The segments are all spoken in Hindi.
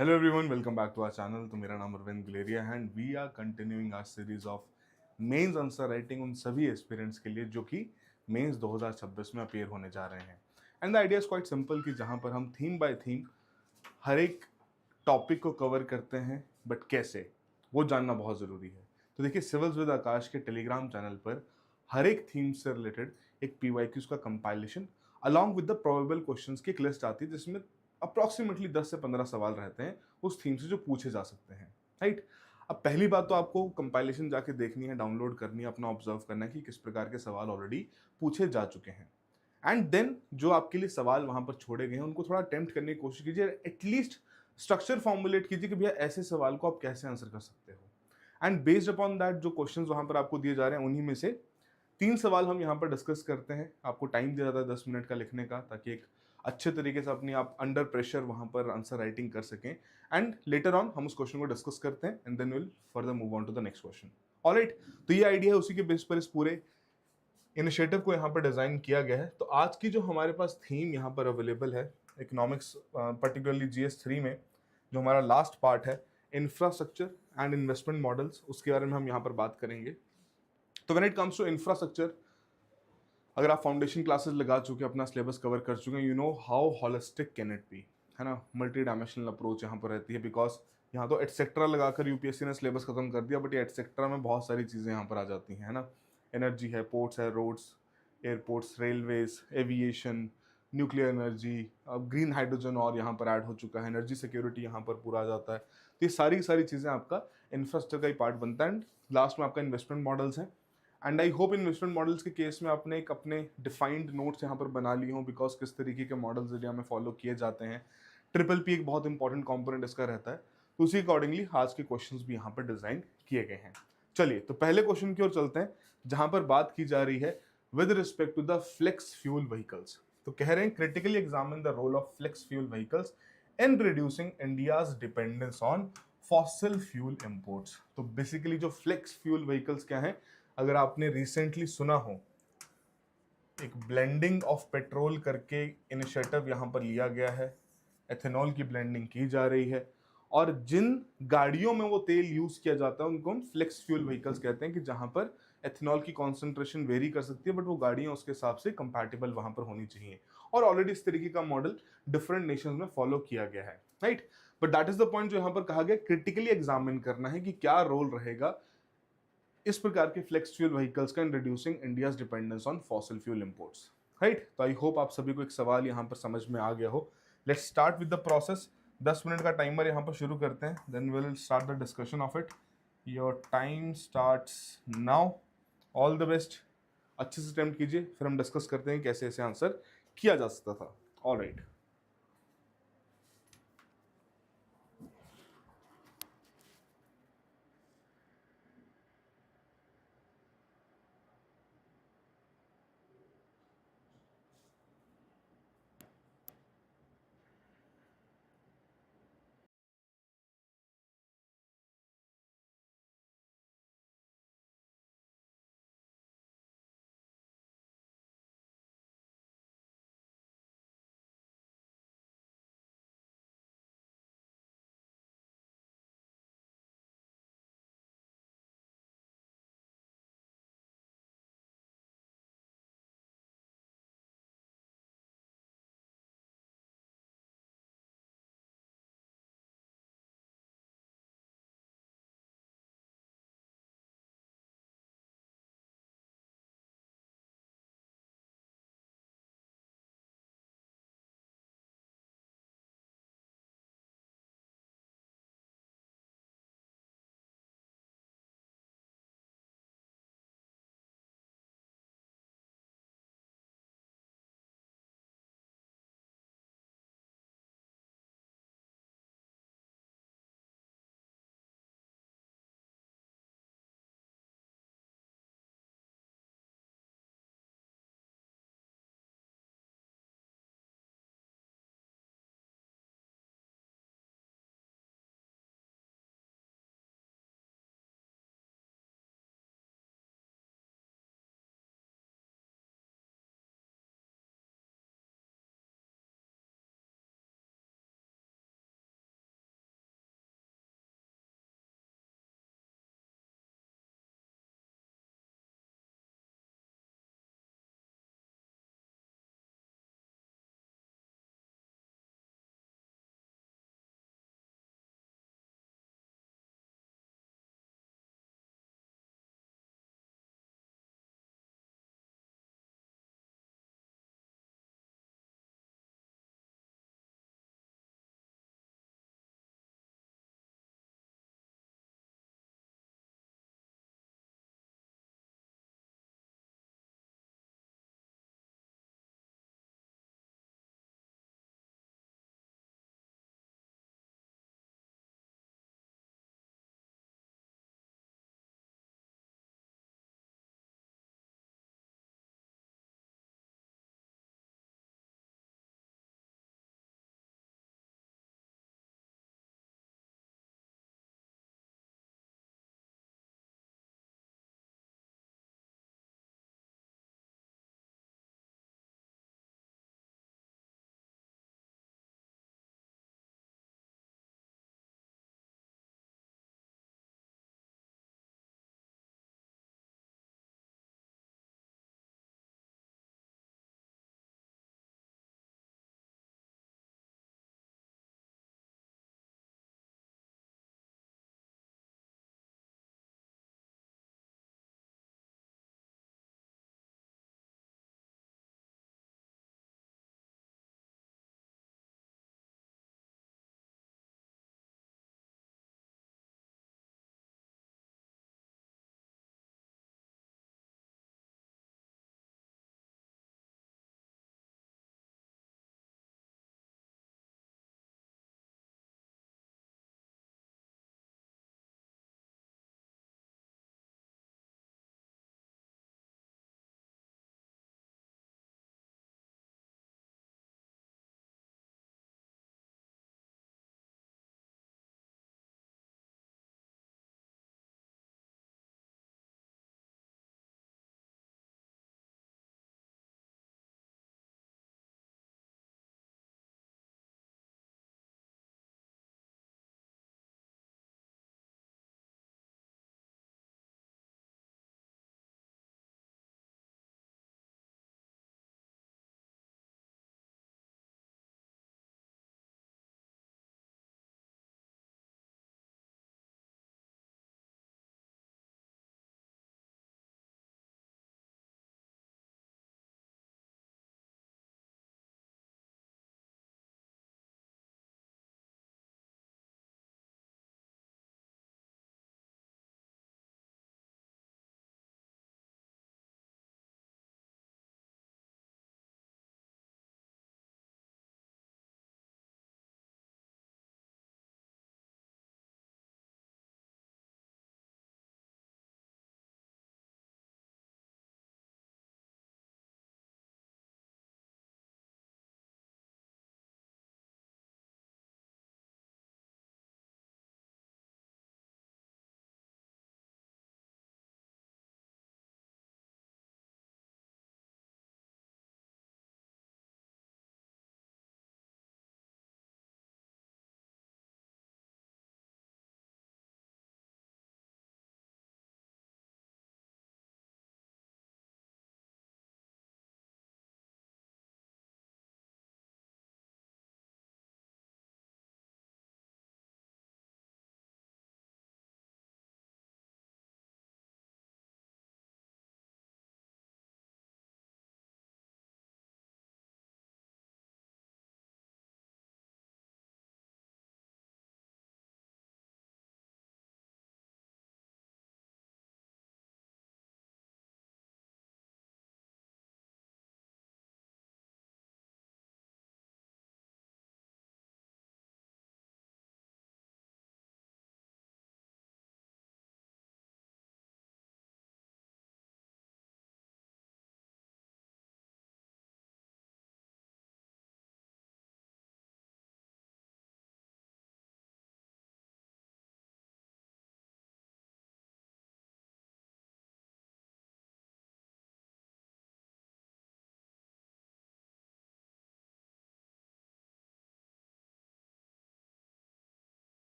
Hello everyone, welcome back to our channel. तो मेरा नाम अरविंद गुलेरिया है and we are continuing our series of mains answer writing उन सभी एस्पिरेंट्स के लिए जो कि मेंस 2026 में अपीयर होने जा रहे हैं। And the idea is quite simple कि जहां पर हम थीम बाय थीम हर एक टॉपिक को कवर करते हैं, बट कैसे वो जानना बहुत ज़रूरी है। तो देखिए, सिविल्स विद आकाश के टेलीग्राम चैनल पर हर एक थीम से रिलेटेड एक पीवाईक्यूज का compilation along with the probable questions की एक लिस्ट आती है, जिसमें अप्रॉक्सीमेटली 10 से 15 सवाल रहते हैं उस थीम से जो पूछे जा सकते हैं, राइट। अब पहली बात तो आपको कंपाइलेशन जाके देखनी है, डाउनलोड करनी है, अपना ऑब्जर्व करना है कि किस प्रकार के सवाल ऑलरेडी पूछे जा चुके हैं। एंड देन जो आपके लिए सवाल वहां पर छोड़े गए हैं उनको थोड़ा अटेम्प्ट करने की कोशिश कीजिए, एटलीस्ट स्ट्रक्चर फॉर्मुलेट कीजिए कि भैया ऐसे सवाल को आप कैसे आंसर कर सकते हो। एंड बेस्ड अपॉन दैट जो क्वेश्चंस वहां पर आपको दिए जा रहे हैं उन्हीं में से 3 सवाल हम यहाँ पर डिस्कस करते हैं। आपको टाइम दिया जाता है 10 मिनट का लिखने का, ताकि एक अच्छे तरीके से अपनी आप अंडर प्रेशर वहां पर आंसर राइटिंग कर सकें। एंड लेटर ऑन हम उस क्वेश्चन को डिस्कस करते हैं and then will further move on to the next question. Alright, तो ये आइडिया है, उसी के बेस पर इस पूरे इनिशिएटिव को यहाँ पर डिजाइन किया गया है। तो आज की जो हमारे पास थीम यहाँ पर अवेलेबल है इकोनॉमिक्स, पर्टिकुलरली GS3 में, जो हमारा लास्ट पार्ट है इंफ्रास्ट्रक्चर एंड इन्वेस्टमेंट मॉडल्स, उसके बारे में हम यहाँ पर बात करेंगे। तो when it comes to infrastructure, अगर आप फाउंडेशन क्लासेस लगा चुके हैं, अपना सिलेबस कवर कर चुके हैं, you know how holistic can it be, है ना। मल्टी डायमेंशनल अप्रोच यहाँ पर रहती है, बिकॉज यहाँ तो एटसेट्रा लगाकर यूपीएससी ने सिलेबस खत्म कर दिया, बट ये एटसेट्रा में बहुत सारी चीज़ें यहाँ पर आ जाती हैं, है ना। एनर्जी है, पोर्ट्स है, roads, airports, railways, aviation, nuclear energy, अब ग्रीन हाइड्रोजन और यहाँ पर ऐड हो चुका है, एनर्जी सिक्योरिटी यहाँ पर पूरा आ जाता है। तो ये सारी सारी चीज़ें आपका इंफ्रास्ट्रक्चर का ही पार्ट बनता है। एंड लास्ट में आपका इन्वेस्टमेंट मॉडल्स हैं। And I hope investment models के केस में आपने एक अपने डिफाइंड नोट्स यहाँ पर बना लिए हों, बिकॉज किस तरीके के मॉडल्स एरिया में फॉलो किए जाते हैं। ट्रिपल पी एक बहुत इंपॉर्टेंट कंपोनेंट इसका रहता है, तो उसी अकॉर्डिंगली आज के क्वेश्चंस भी यहाँ पर डिजाइन किए गए हैं। चलिए, तो पहले क्वेश्चन की ओर चलते हैं, जहां पर बात की जा रही है with respect to the flex fuel vehicles. तो कह रहे हैं critically examine the role of flex fuel vehicles in reducing India's dependence on fossil fuel imports. तो बेसिकली जो फ्लेक्स फ्यूल व्हीकल्स क्या है, अगर आपने रिसेंटली सुना हो, एक ब्लेंडिंग ऑफ पेट्रोल करके इनिशिएटिव यहां पर लिया गया है, एथेनॉल की ब्लेंडिंग की जा रही है, और जिन गाड़ियों में वो तेल यूज किया जाता है उनको हम फ्लेक्स फ्यूल व्हीकल्स कहते हैं, कि जहां पर एथेनॉल की कॉन्सेंट्रेशन वेरी कर सकती है, बट वो गाड़ियां उसके हिसाब से कंपैटिबल वहां पर होनी चाहिए। और ऑलरेडी इस तरीके का मॉडल डिफरेंट नेशंस में फॉलो किया गया है, right. But that is the point जो यहां पर कहा गया, क्रिटिकली एग्जामिन करना है कि क्या रोल रहेगा इस प्रकार के फ्लेक्स फ्यूल व्हीकल्स का इन reducing India's dependence on fossil fuel imports, right. तो आई होप आप सभी को एक सवाल यहां पर समझ में आ गया हो। Let's start with the process. 10 minute का टाइमर यहां पर शुरू करते हैं, then will start the discussion of it. Your time starts now. All the best, अच्छे से अटेम्प्ट कीजिए, फिर हम डिस्कस करते हैं कैसे ऐसे आंसर किया जा सकता था। All right.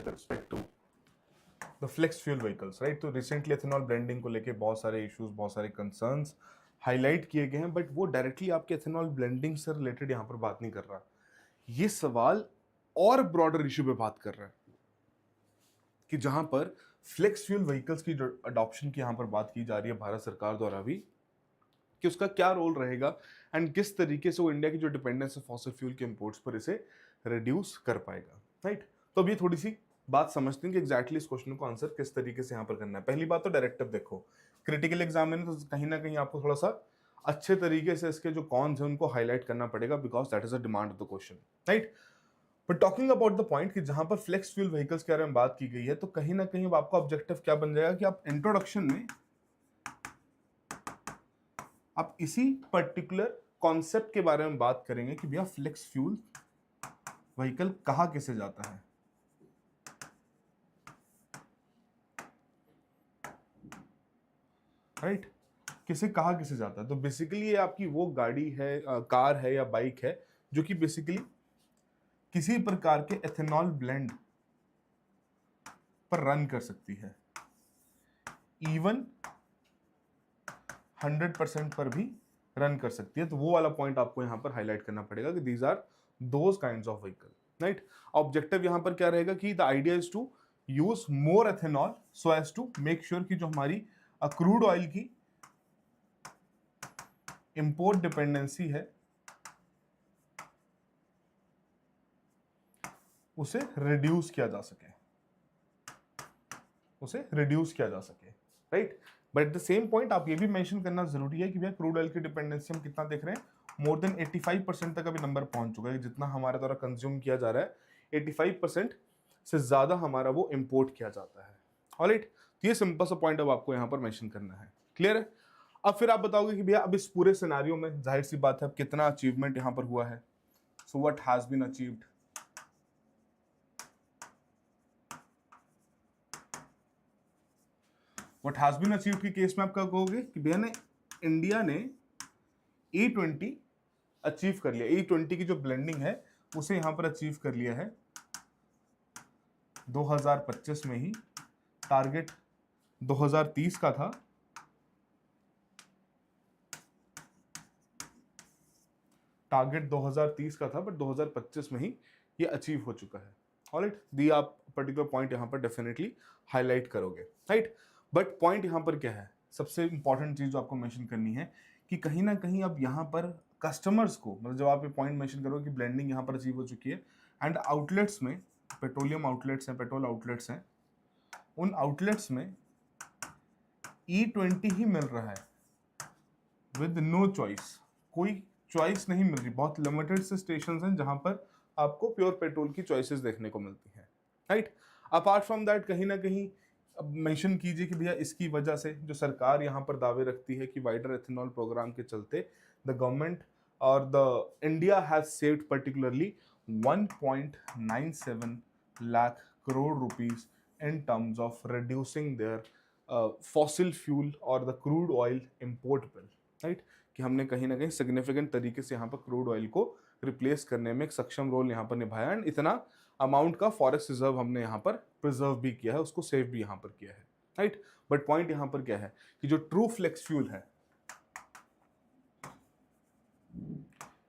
With respect to the flex fuel vehicles, right. तो रिसेंटली एथेनॉल ब्लेंडिंग को लेके बहुत सारे इश्यूज, बहुत सारे कंसर्न्स हाईलाइट किए गए हैं, बट वो डायरेक्टली आपके एथेनॉल ब्लेंडिंग से रिलेटेड यहाँ पर बात नहीं कर रहा। ये सवाल और ब्रॉडर इश्यू पे बात कर रहा है कि जहां पर फ्लेक्स फ्यूल व्हीकल्स की जो अडॉप्शन की यहाँ पर बात की जा रही है भारत सरकार द्वारा भी, कि उसका क्या रोल रहेगा एंड किस तरीके से वो इंडिया की जो डिपेंडेंस है फॉसिल फ्यूल के इंपोर्ट्स पर इसे रिड्यूस कर पाएगा, राइट। तो अब ये थोड़ी सी बात समझते हैं कि एग्जैक्टली इस क्वेश्चन को आंसर किस तरीके से यहाँ पर करना है। पहली बात तो डायरेक्टिव देखो, क्रिटिकल एग्जाम में तो कहीं ना कहीं आपको थोड़ा सा अच्छे तरीके से इसके जो कॉन्स हैं उनको हाईलाइट करना पड़ेगा, because that is a demand of the question, right. But talking about the point कि जहां पर फ्लेक्स फ्यूल व्हीकल्स के बारे में बात की गई है, तो कहीं ना कहीं अब आपका ऑब्जेक्टिव क्या बन जाएगा कि आप इंट्रोडक्शन में आप इसी पर्टिकुलर कॉन्सेप्ट के बारे में बात करेंगे कि भैया फ्लेक्स फ्यूल व्हीकल कहाँ किसे जाता है, राइट। किसे कहा किसे जाता है। तो बेसिकली ये आपकी वो गाड़ी है, कार है या बाइक है जो कि बेसिकली किसी प्रकार के एथेनॉल ब्लेंड पर रन कर सकती है, इवन 100% पर भी रन कर सकती है। तो वो वाला पॉइंट आपको यहां पर हाईलाइट करना पड़ेगा कि these are those kinds of vehicle, right. Objective यहां पर क्या रहेगा कि the idea is to use more ethanol so as to make sure कि जो हमारी क्रूड ऑयल की इंपोर्ट डिपेंडेंसी है उसे रिड्यूस किया जा सके, right. But at the same point आप ये भी मेंशन करना जरूरी है कि भैया क्रूड ऑयल की डिपेंडेंसी हम कितना देख रहे हैं, मोर देन 85% तक अभी नंबर पहुंच चुका है। जितना हमारे द्वारा कंज्यूम किया जा रहा है 85% से ज्यादा हमारा वो इंपोर्ट किया जाता है, ऑलराइट। तो ये सिंपल सा पॉइंट अब आपको यहाँ पर मेंशन करना है, क्लियर है। अब फिर आप बताओगे कि भैया अब इस पूरे सिनेरियो में जाहिर सी बात है अब कितना अचीवमेंट यहाँ पर हुआ है। So what has been achieved, what has been achieved के केस में आप क्या कहोगे कि भैया ने इंडिया ने E20 अचीव कर लिया। E20 की जो ब्लेंडिंग है उसे यहां पर अचीव कर लिया है 2025 में ही। टारगेट 2030 का था, बट 2025 में ही ये अचीव हो चुका है, ऑलराइट। दी आप पर्टिकुलर पॉइंट यहां पर डेफिनेटली हाईलाइट करोगे, राइट। बट पॉइंट यहां पर क्या है, सबसे इंपॉर्टेंट चीज जो आपको मेंशन करनी है कि कहीं ना कहीं अब यहां पर कस्टमर्स को, मतलब जब आप ये पॉइंट मेंशन करोगे कि ब्लेंडिंग यहां पर अचीव हो चुकी है एंड आउटलेट्स में पेट्रोलियम आउटलेट्स हैं, पेट्रोल आउटलेट्स हैं, उन आउटलेट्स में E20 ही मिल रहा है विद नो चॉइस, कोई चॉइस नहीं मिल रही। बहुत लिमिटेड से स्टेशन हैं जहां पर आपको प्योर पेट्रोल की चॉइसेस देखने को मिलती हैं, राइट। अपार्ट फ्रॉम दैट कहीं ना कहीं अब मेंशन कीजिए कि भैया इसकी वजह से जो सरकार यहाँ पर दावे रखती है कि वाइडर एथेनॉल प्रोग्राम के चलते द गवर्नमेंट और the India has saved particularly 1.97 lakh crore rupees in terms of reducing their fossil fuel और the crude oil import bill, right. कि हमने कहीं ना कहीं सिग्निफिकेंट तरीके से यहाँ पर क्रूड ऑयल को रिप्लेस करने में एक सक्षम रोल यहाँ पर निभाया एंड इतना अमाउंट का फॉरेक्स रिजर्व हमने यहाँ पर प्रिजर्व भी किया है, उसको सेव भी यहाँ पर किया है, राइट। बट पॉइंट यहाँ पर क्या है कि जो ट्रू फ्लेक्स फ्यूल है,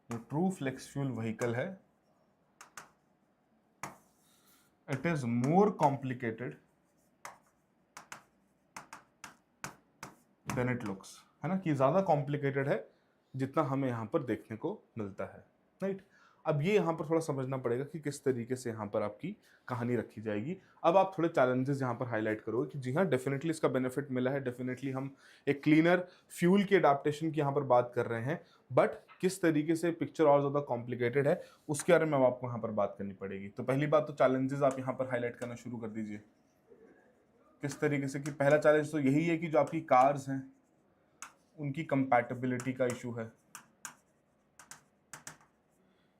जो ट्रू फ्लेक्स फ्यूल व्हीकल है, it is more complicated then it looks, है ना, कि ज्यादा कॉम्प्लिकेटेड है जितना हमें यहाँ पर देखने को मिलता है, राइट। अब ये यहाँ पर थोड़ा समझना पड़ेगा कि किस तरीके से यहाँ पर आपकी कहानी रखी जाएगी। अब आप थोड़े चैलेंजेस यहाँ पर हाईलाइट करोगे कि जी हाँ डेफिनेटली इसका बेनिफिट मिला है, डेफिनेटली हम एक क्लीनर फ्यूल की अडाप्टेशन की यहाँ पर बात कर रहे हैं, बट किस तरीके से पिक्चर और ज़्यादा कॉम्प्लिकेटेड है उसके बारे में आपको यहाँ पर बात करनी पड़ेगी। तो पहली बात तो चैलेंजेस आप यहाँ पर हाईलाइट करना शुरू कर दीजिए किस तरीके से, कि पहला चैलेंज तो यही है कि जो आपकी कार्स हैं उनकी कंपैटिबिलिटी का इशू है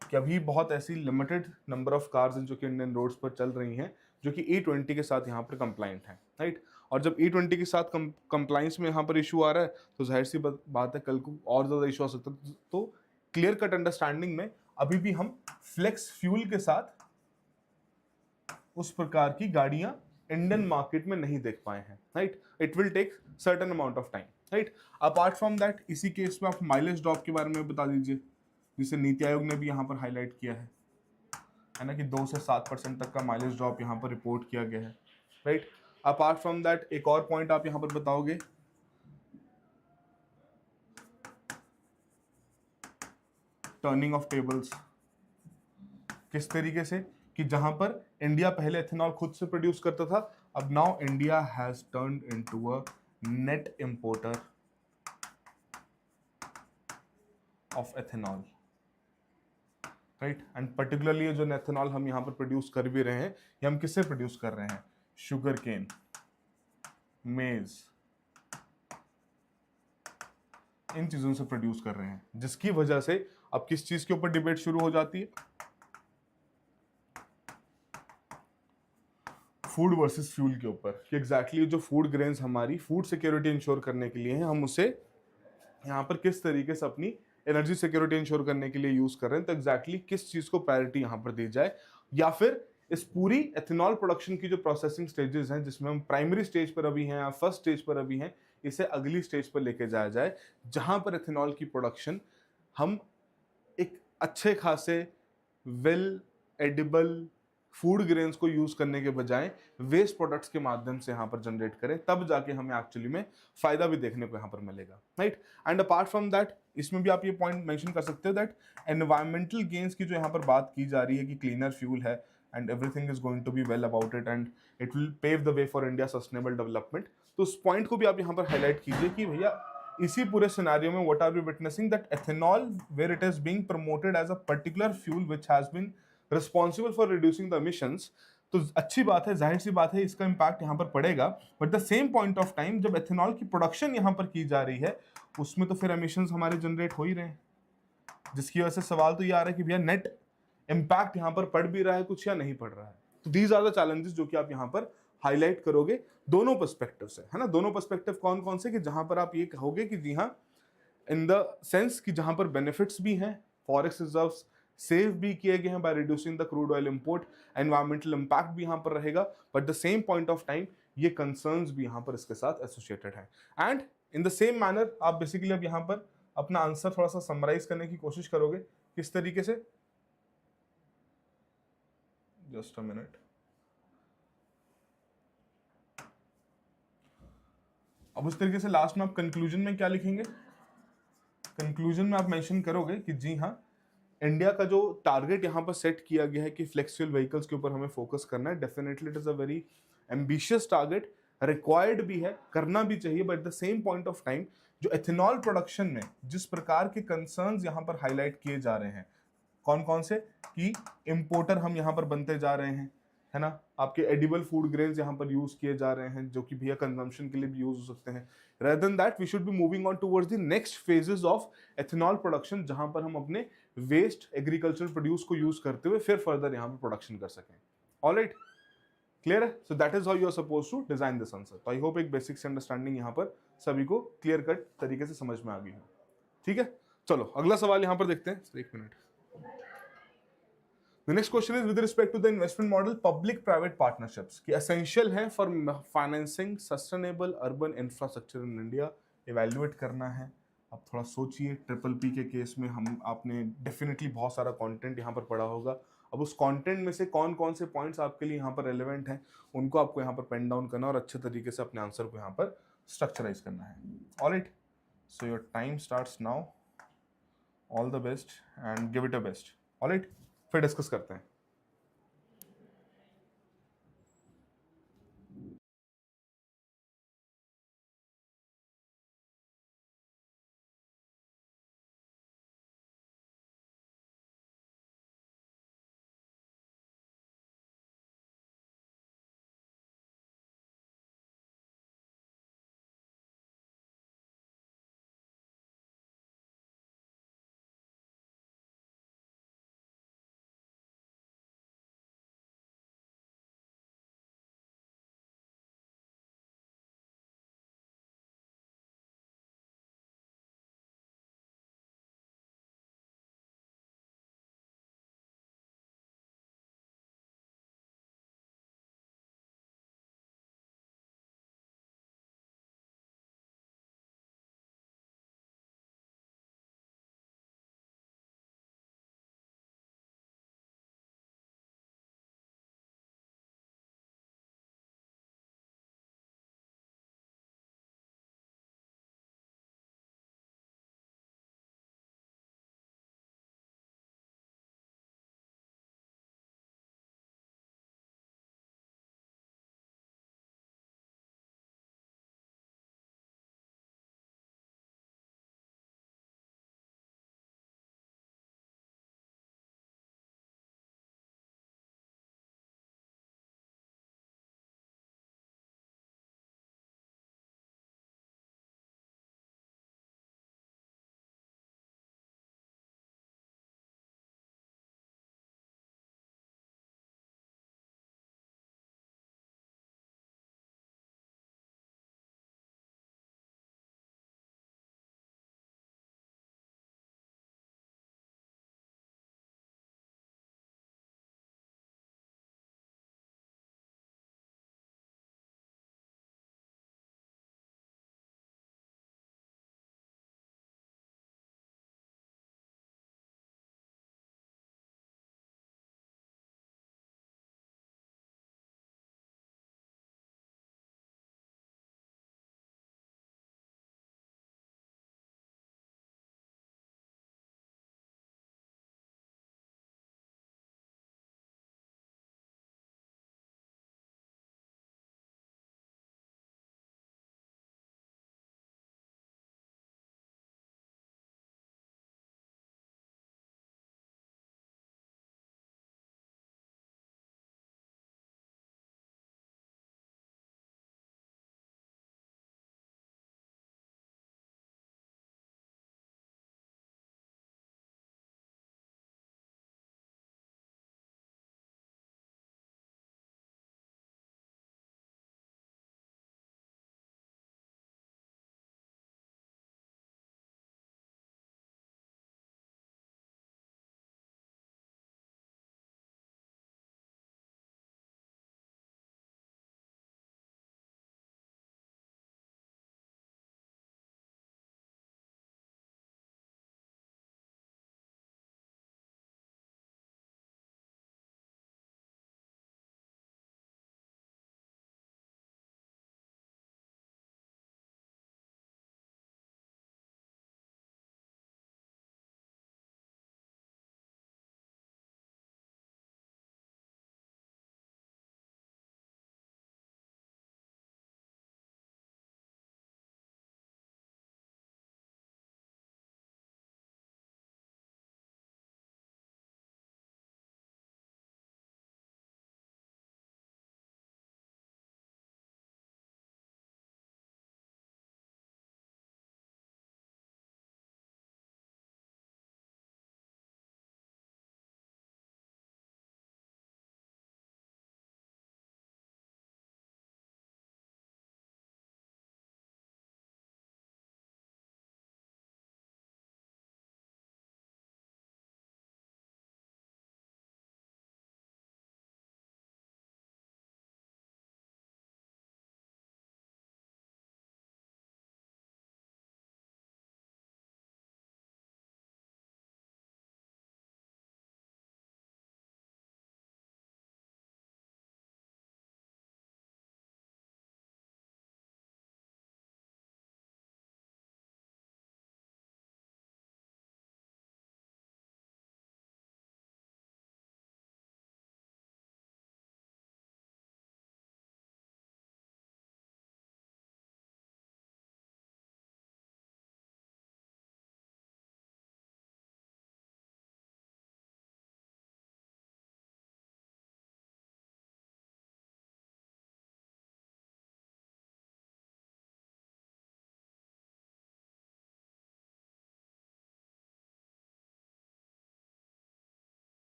कि अभी बहुत ऐसी लिमिटेड नंबर ऑफ कार्स हैं जो कि इंडियन रोड्स पर चल रही हैं जो कि E20 के साथ यहाँ पर कंप्लाइंट हैं, राइट। और जब E20 के साथ कंप्लाइंस में यहाँ पर इशू आ रहा है तो जाहिर सी बात है कल को और ज़्यादा इशू आ सकता है। तो क्लियर कट अंडरस्टैंडिंग में अभी भी हम फ्लेक्स फ्यूल के साथ उस प्रकार की गाड़ियां इंडियन मार्केट में नहीं देख पाए हैं, right. It will take certain amount of time, right. Apart from that, इसी केस में आप माइलेज ड्रॉप के बारे में बता दीजिए, जिसे नीति आयोग ने भी यहाँ पर हाईलाइट किया है ना, कि 2 से 7% तक का माइलेज ड्रॉप यहाँ पर रिपोर्ट किया गया है, राइट। अपार्ट फ्रॉम दैट एक और पॉइंट आप यहाँ पर बताओगे, टर्निंग ऑफ टेबल्स। किस तरीके से कि जहां पर इंडिया पहले एथेनॉल खुद से प्रोड्यूस करता था, अब now India has turned into a net importer of ethanol, right. And particularly जो एथेनॉल हम यहां पर प्रोड्यूस कर भी रहे हैं, ये हम किससे प्रोड्यूस कर रहे हैं? शुगर केन, मेज, इन चीजों से प्रोड्यूस कर रहे हैं, जिसकी वजह से अब किस चीज के ऊपर डिबेट शुरू हो जाती है? फूड वर्सेस फ्यूल के ऊपर, कि एग्जैक्टली जो फूड ग्रेन्स हमारी फूड सिक्योरिटी इंश्योर करने के लिए हैं, हम उसे यहाँ पर किस तरीके से अपनी एनर्जी सिक्योरिटी इंश्योर करने के लिए यूज कर रहे हैं। तो एग्जैक्टली किस चीज को प्रायोरिटी यहाँ पर दी जाए, या फिर इस पूरी एथेनॉल प्रोडक्शन की जो प्रोसेसिंग स्टेजेस हैं, जिसमें हम प्राइमरी स्टेज पर अभी हैं या फर्स्ट स्टेज पर अभी हैं, इसे अगली स्टेज पर लेके जाया जाए, जहां पर एथेनॉल की प्रोडक्शन हम एक अच्छे खासे वेल एडिबल फूड ग्रेन्स को यूज करने के बजाय वेस्ट प्रोडक्ट्स के माध्यम से यहाँ पर जनरेट करें, तब जाके हमें एक्चुअली में फायदा भी देखने को यहाँ पर मिलेगा, right. And apart from that, इसमें भी आप ये पॉइंट मेंशन कर सकते हो दैट एनवायरमेंटल गेन्स की जो यहाँ पर बात की जा रही है कि क्लीनर फ्यूल है and everything is going to be well about it and it will pave the way for India sustainable development. तो उस पॉइंट को भी आप यहाँ पर हाईलाइट कीजिए कि भैया इसी पूरे सिनेरियो में what are we witnessing, that ethanol where it is being promoted as a particular fuel which has been responsible for reducing the emissions. तो अच्छी बात है, जाहिर सी बात है, इसका इंपैक्ट यहाँ पर पड़ेगा, but the same point of time जब एथेनॉल की प्रोडक्शन यहाँ पर की जा रही है, उसमें तो फिर एमिशंस हमारे जनरेट हो ही रहे हैं, जिसकी वजह से सवाल तो ये आ रहा है कि भैया नेट इंपैक्ट यहाँ पर पड़ भी रहा है कुछ या नहीं पड़ रहा है। तो दीज आर द चैलेंजेस जो कि आप यहाँ पर हाईलाइट करोगे दोनों पर्सपेक्टिव से, है ना। दोनों पर्सपेक्टिव कौन कौन से, कि जहां पर आप ये कहोगे कि जी हाँ, इन द सेंस कि जहां पर बेनिफिट्स भी हैं, फॉरेक्स रिजर्व्स सेव भी किए गए हैं by reducing the crude oil import, environmental impact भी यहां पर रहेगा, but the same point of time ये कंसर्न्स भी यहां पर इसके साथ एसोसिएटेड है। And in the same manner आप बेसिकली अब यहां पर अपना आंसर थोड़ा सा समराइज करने की कोशिश करोगे, किस तरीके से? Just a minute. अब उस तरीके से लास्ट में आप कंक्लूजन में क्या लिखेंगे? कंक्लूजन में आप मेंशन करोगे कि जी हाँ, इंडिया का जो टारगेट यहाँ पर सेट किया गया है कि फ्लेक्सिबल व्हीकल्स के ऊपर हमें फोकस करना है, definitely it is a very ambitious target, required भी है, करना भी चाहिए, but at the same point of time जो एथेनॉल प्रोडक्शन में जिस प्रकार के कंसर्न्स यहाँ पर हाईलाइट किए जा रहे हैं, कौन कौन से, कि इंपोर्टर हम यहाँ पर बनते जा रहे हैं, है ना, आपके एडिबल फूड ग्रेन्स यहाँ पर यूज किए जा रहे हैं, जो कि भैया कंजम्पशन के लिए भी यूज हो सकते हैं। rather than that we should be moving on towards the next phases of ethanol production, जहां पर हम अपने वेस्ट एग्रीकल्चर प्रोड्यूस को यूज करते हुए फिर फर्दर यहाँ पर प्रोडक्शन कर सकें। ऑलराइट, क्लियर है? So that is how you are suppose to design this answer. तो आई होप एक बेसिक से अंडरस्टैंडिंग यहाँ पर सभी को क्लियर कट तरीके से समझ में आ गई है। ठीक है, चलो अगला सवाल यहाँ पर देखते हैं। एक minute. The next question is with respect to the investment model, public-private partnerships कि essential है for financing sustainable urban infrastructure in India, evaluate करना है। अब थोड़ा सोचिए, ट्रिपल पी के केस में हम आपने डेफिनेटली बहुत सारा कंटेंट यहाँ पर पढ़ा होगा। अब उस कंटेंट में से कौन कौन से पॉइंट्स आपके लिए यहाँ पर रेलेवेंट हैं, उनको आपको यहाँ पर पेन डाउन करना और अच्छे तरीके से अपने आंसर को यहाँ पर स्ट्रक्चराइज करना है। Alright, so your time starts now. All the best and give it a best. Alright, फिर डिस्कस करते हैं।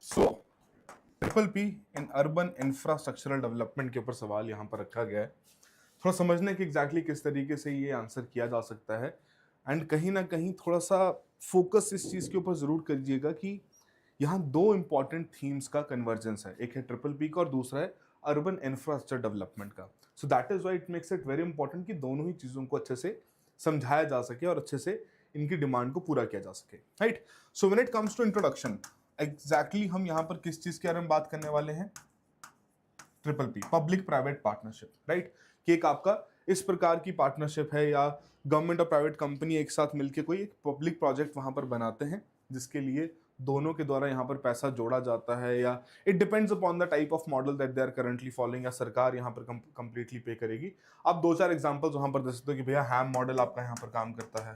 सो triple P in urban infrastructural development के ऊपर सवाल यहाँ पर रखा गया है। थोड़ा समझने कि एग्जैक्टली किस तरीके से ये आंसर किया जा सकता है, एंड कहीं ना कहीं थोड़ा सा फोकस इस चीज़ के ऊपर ज़रूर करिएगा कि यहाँ दो इंपॉर्टेंट थीम्स का कन्वर्जेंस है, एक है ट्रिपल पी का और दूसरा है अर्बन इंफ्रास्ट्रक्चर डेवलपमेंट का। सो that is why it makes it very important कि दोनों ही चीज़ों को अच्छे से समझाया जा सके और अच्छे से इनकी डिमांड को पूरा किया जा सके, right. So when it comes to introduction, exactly हम यहाँ पर किस चीज़ के बारे में बात करने वाले हैं? Triple P, public private partnership, right. कि एक आपका इस प्रकार की पार्टनरशिप है या गवर्नमेंट और प्राइवेट कंपनी एक साथ मिलकर कोई एक पब्लिक प्रोजेक्ट वहां पर बनाते हैं जिसके लिए दोनों के द्वारा यहाँ पर पैसा जोड़ा जाता है, या it depends upon the type of model that they are currently following, या सरकार यहाँ पर कंप्लीटली पे करेगी। आप दो चार एग्जांपल्स वहां पर दे सकते हो कि भैया हैम मॉडल आपका यहाँ पर काम करता है,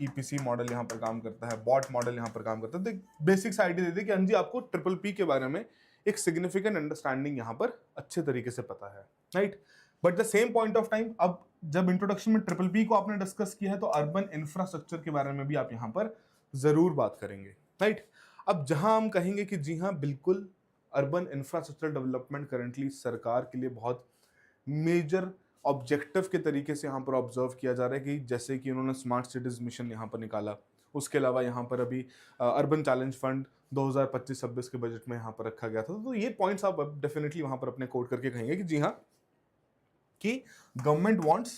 ईपीसी मॉडल यहाँ पर काम करता है, बॉट मॉडल यहाँ पर काम करता है। तो बेसिक्स आइडिया दे दी कि हाँ जी आपको ट्रिपल पी के बारे में एक सिग्निफिकेंट अंडरस्टैंडिंग यहाँ पर अच्छे तरीके से पता है, right. But the same point of time, अब जब इंट्रोडक्शन में ट्रिपल पी को आपने डिस्कस किया है तो अर्बन इंफ्रास्ट्रक्चर के बारे में भी आप यहाँ पर जरूर बात करेंगे, राइट। अब जहां हम कहेंगे कि जी हाँ बिल्कुल अर्बन इंफ्रास्ट्रक्चर डेवलपमेंट करंटली सरकार के लिए बहुत मेजर ऑब्जेक्टिव के तरीके से यहाँ पर ऑब्जर्व किया जा रहा है, कि जैसे कि उन्होंने स्मार्ट सिटीज मिशन यहाँ पर निकाला, उसके अलावा यहाँ पर अभी अर्बन चैलेंज फंड 2025-26 के बजट में यहाँ पर रखा गया था। तो ये पॉइंट्स आप डेफिनेटली वहां पर अपने कोट करके कहेंगे कि जी हाँ कि government wants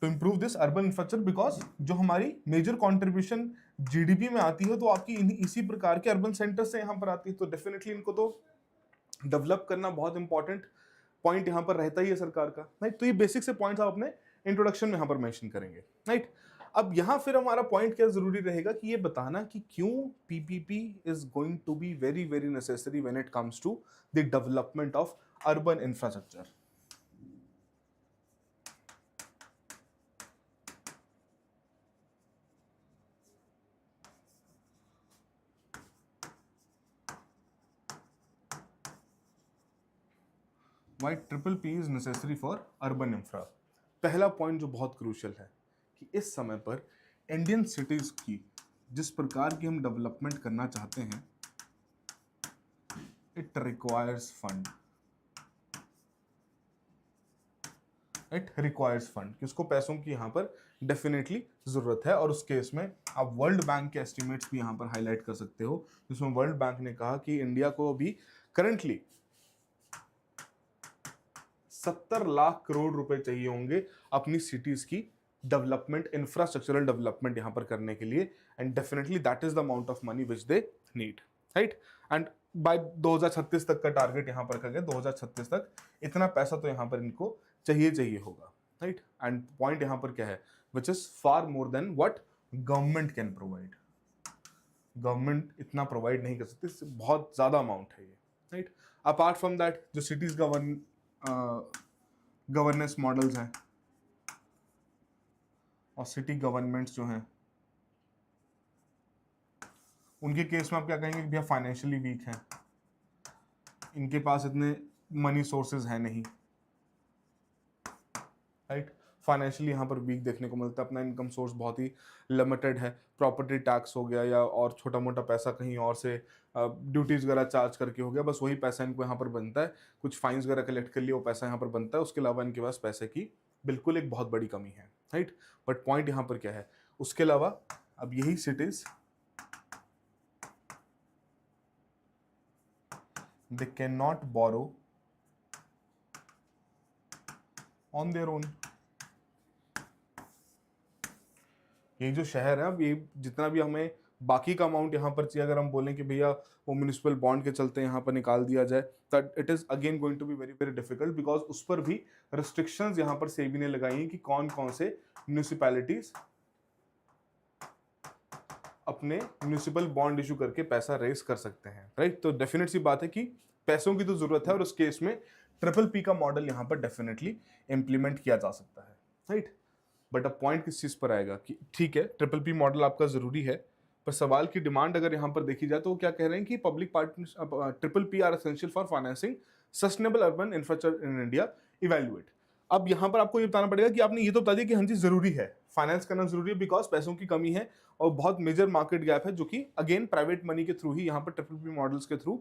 to improve this urban infrastructure because जो हमारी मेजर कंट्रीब्यूशन जीडीपी में आती है तो आपकी इसी प्रकार के अर्बन सेंटर से यहाँ पर आती है। तो डेफिनेटली इनको तो डेवलप करना बहुत इंपॉर्टेंट पॉइंट यहाँ पर रहता ही है सरकार का, राइट। तो ये बेसिक से पॉइंट्स आप अपने इंट्रोडक्शन में यहाँ पर मेंशन करेंगे, राइट। अब यहाँ फिर हमारा पॉइंट क्या जरूरी रहेगा कि ये बताना कि क्यों PPP is going to be very very necessary when it comes to the development of urban infrastructure. Why triple P is necessary for urban infra? पहला पॉइंट जो बहुत क्रूशियल है कि इस समय पर इंडियन सिटीज की जिस प्रकार की हम डेवलपमेंट करना चाहते हैं, it requires fund, it requires fund, कि उसको पैसों की यहाँ पर डेफिनेटली जरूरत है। और उस केस में आप वर्ल्ड बैंक के एस्टिमेट्स भी यहाँ पर हाईलाइट कर सकते हो, जिसमें वर्ल्ड बैंक ने कहा कि इंडिया को अभी करंटली 70 लाख करोड़ रुपए चाहिए होंगे अपनी सिटीज की डेवलपमेंट, इंफ्रास्ट्रक्चरल डेवलपमेंट यहां पर करने के लिए, and definitely that is the amount of money which they need, right. And by 2036 तक का टारगेट यहां पर रखा गया, 2036 तक इतना पैसा तो यहां पर इनको चाहिए होगा, राइट। एंड पॉइंट यहां पर क्या है, which is far more than what government can provide. Government इतना प्रोवाइड नहीं कर सकती, बहुत ज्यादा अमाउंट है ये, राइट। अपार्ट फ्रॉम दैट जो सिटीज गवर्नेंस मॉडल्स हैं और सिटी गवर्नमेंट्स जो हैं, उनके केस में आप क्या कहेंगे कि भैया फाइनेंशियली वीक हैं, इनके पास इतने मनी सोर्सेज हैं नहीं, राइट। फाइनेंशियली यहाँ पर वीक देखने को मिलता है, अपना इनकम सोर्स बहुत ही लिमिटेड है, प्रॉपर्टी टैक्स हो गया या और छोटा मोटा पैसा कहीं और से ड्यूटीज वगैरह चार्ज करके हो गया, बस वही पैसा इनको यहाँ पर बनता है, कुछ फाइन्स वगैरह कलेक्ट कर लिए वो पैसा यहाँ पर बनता है, उसके अलावा इनके पास पैसे की बिल्कुल एक बहुत बड़ी कमी है, राइट। बट पॉइंट यहाँ पर क्या है, उसके अलावा अब यही cities they cannot borrow on their own. ये जो शहर है, अब ये जितना भी हमें बाकी का अमाउंट यहाँ पर चाहिए, अगर हम बोलें कि भैया वो म्यूनिसिपल बॉन्ड के चलते यहाँ पर निकाल दिया जाए, that it is again going to be very very difficult, because उस पर भी रिस्ट्रिक्शंस यहाँ पर सेबी ने लगाई हैं कि कौन कौन से म्यूनिसिपैलिटीज अपने म्यूनिसिपल बॉन्ड इशू करके पैसा रेस कर सकते हैं, राइट। तो डेफिनेट सी बात है कि पैसों की तो जरूरत है और उस केस में ट्रिपल पी का मॉडल यहाँ पर डेफिनेटली इंप्लीमेंट किया जा सकता है, राइट। बट अब पॉइंट किस चीज पर आएगा कि ठीक है ट्रिपल पी मॉडल आपका जरूरी है, पर सवाल की डिमांड अगर यहाँ पर देखी जाए तो वो क्या कह रहे हैं कि public partnership triple P R essential for financing sustainable urban infrastructure in India, evaluate. अब यहाँ पर आपको ये बताना पड़ेगा कि आपने ये तो बता दिया कि हाँ जी जरूरी है, फाइनेंस करना जरूरी है बिकॉज पैसों की कमी है और बहुत मेजर मार्केट गैप है, जो कि अगेन प्राइवेट मनी के थ्रू ही यहाँ पर ट्रिपल पी मॉडल्स के थ्रू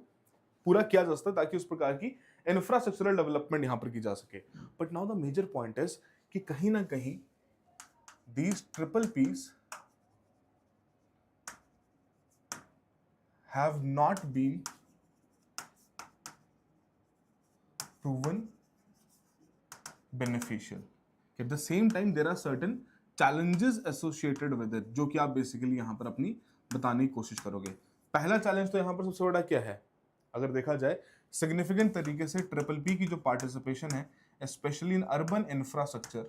पूरा किया जा सकता है ताकि उस प्रकार की इंफ्रास्ट्रक्चरल डेवलपमेंट यहाँ पर की जा सके। But now the major point is कि कहीं ना कहीं these triple Ps have not been proven beneficial. At the same time there are certain challenges associated with it, जो कि आप बेसिकली यहाँ पर अपनी बताने की कोशिश करोगे। पहला चैलेंज तो यहाँ पर सबसे बड़ा क्या है, अगर देखा जाए सिग्निफिकेंट तरीके से ट्रिपल पी की जो पार्टिसिपेशन है स्पेशली इन अर्बन इंफ्रास्ट्रक्चर,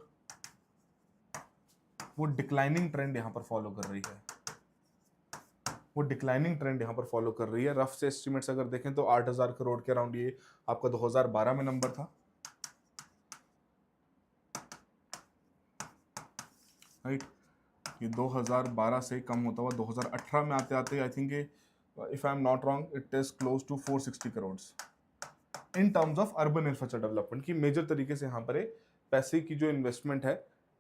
वो डिक्लाइनिंग ट्रेंड यहाँ पर फॉलो कर रही है, वो डिक्लाइनिंग ट्रेंड यहाँ पर फॉलो कर रही है। रफ से एस्टिमेट्स अगर देखें तो 8,000 करोड़ के अराउंड ये आपका 2012 में नंबर था, राइट। ये 2012 से कम होता हुआ 2018 में आते आते I think if I am not wrong it is close to 460 crore in terms of urban infrastructure development की मेजर तरीके से यहाँ पर पैसे की जो इन्वेस्टमेंट है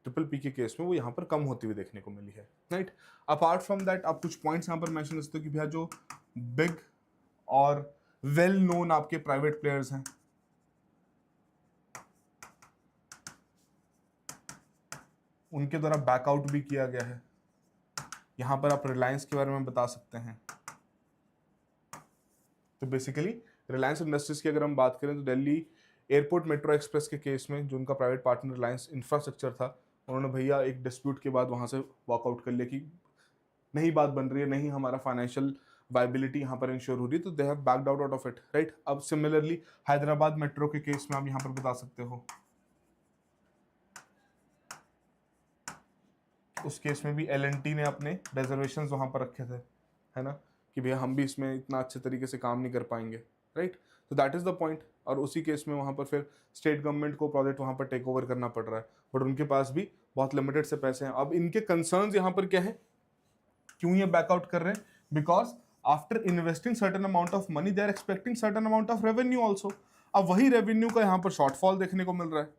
ट्रिपल पी के केस में वो यहाँ पर कम होती हुई देखने को मिली है, राइट। अपार्ट फ्रॉम दैट आप कुछ पॉइंट्स यहाँ पर मेंशन कर सकते हो कि भैया जो बिग और वेल नोन आपके प्राइवेट प्लेयर्स हैं, उनके द्वारा बैकआउट भी किया गया है। यहाँ पर आप रिलायंस के बारे में बता सकते हैं। तो बेसिकली रिलायंस इंडस्ट्रीज की अगर हम बात करें तो दिल्ली एयरपोर्ट मेट्रो एक्सप्रेस के केस में जो उनका प्राइवेट पार्टनर रिलायंस इंफ्रास्ट्रक्चर था, उन्होंने भैया एक डिस्प्यूट के बाद वहां से वॉकआउट कर लिया कि नहीं बात बन रही है, नहीं हमारा फाइनेंशियल वायबिलिटी यहाँ पर इंश्योर हो रही है, तो they have backed out of it, right. अब सिमिलरली हैदराबाद मेट्रो के केस में आप यहाँ पर बता सकते हो, उस केस में भी एल&टी ने अपने रिजर्वेशन वहां पर रखे थे, है ना, कि भैया हम भी इसमें इतना अच्छे तरीके से काम नहीं कर पाएंगे, राइट। तो दैट इज द पॉइंट। और उसी केस में वहां पर फिर स्टेट गवर्नमेंट को प्रोजेक्ट वहां पर टेक ओवर करना पड़ रहा है, बट उनके पास भी बहुत लिमिटेड से पैसे हैं। अब इनके कंसर्न्स यहाँ पर क्या है, क्यों ये बैकआउट कर रहे हैं, because after investing certain amount of money they are expecting certain amount of revenue also. अब वही रेवेन्यू का यहाँ पर शॉर्टफॉल देखने को मिल रहा है,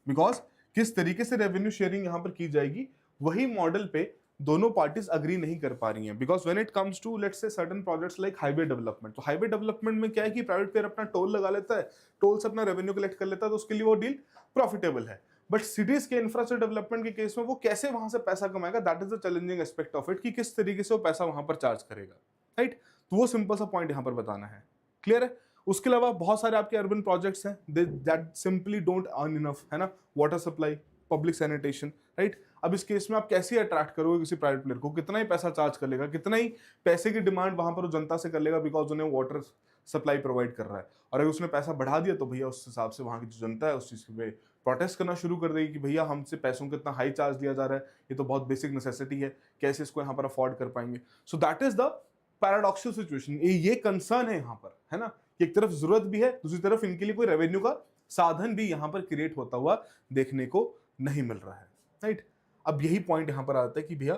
बिकॉज किस तरीके से रेवेन्यू शेयरिंग यहां पर की जाएगी वही मॉडल पे दोनों पार्टीज अग्री नहीं कर पा रही हैं। Because when it comes to let's say certain projects like highway development, तो हाईवे डेवलपमेंट में क्या है कि प्राइवेट प्लेयर अपना टोल लगा लेता है, टोल से अपना रेवेन्यू कलेक्ट कर लेता है, तो उसके लिए वो डील प्रॉफिटेबल है। बट सिटीज के इंफ्रास्ट्रक्चर डेवलपमेंट के केस में वो कैसे वहां से पैसा कमाएगा, that is the challenging aspect of it, कि किस तरीके से वो पैसा वहां पर चार्ज करेगा, राइट। तो वो सिंपल सा पॉइंट यहां पर बताना है, क्लियर है। उसके अलावा बहुत सारे आपके अर्बन प्रोजेक्ट्स हैं that simply don't earn enough, है ना, water supply, public sanitation, right. अब इस केस में आप कैसे अट्रैक्ट करोगे किसी प्राइवेट प्लेयर को, कितना ही पैसा चार्ज कर लेगा, कितना ही पैसे की डिमांड वहां पर जनता से कर लेगा, बिकॉज उन्हें वाटर सप्लाई प्रोवाइड कर रहा है। और अगर उसने पैसा बढ़ा दिया तो भैया उस हिसाब से वहां की जो जनता है उस चीज पे प्रोटेस्ट करना शुरू कर देगी कि भैया हमसे पैसों का इतना हाई चार्ज लिया जा रहा है, ये तो बहुत बेसिक नेसेसिटी है, कैसे इसको यहाँ पर अफोर्ड कर पाएंगे। सो that is the paradoxical situation, ये कंसर्न है यहाँ पर, है ना, कि एक तरफ जरूरत भी है, दूसरी तरफ इनके लिए कोई रेवेन्यू का साधन भी यहाँ पर क्रिएट होता हुआ देखने को नहीं मिल रहा है, राइट। अब यही पॉइंट यहां पर आता है कि भैया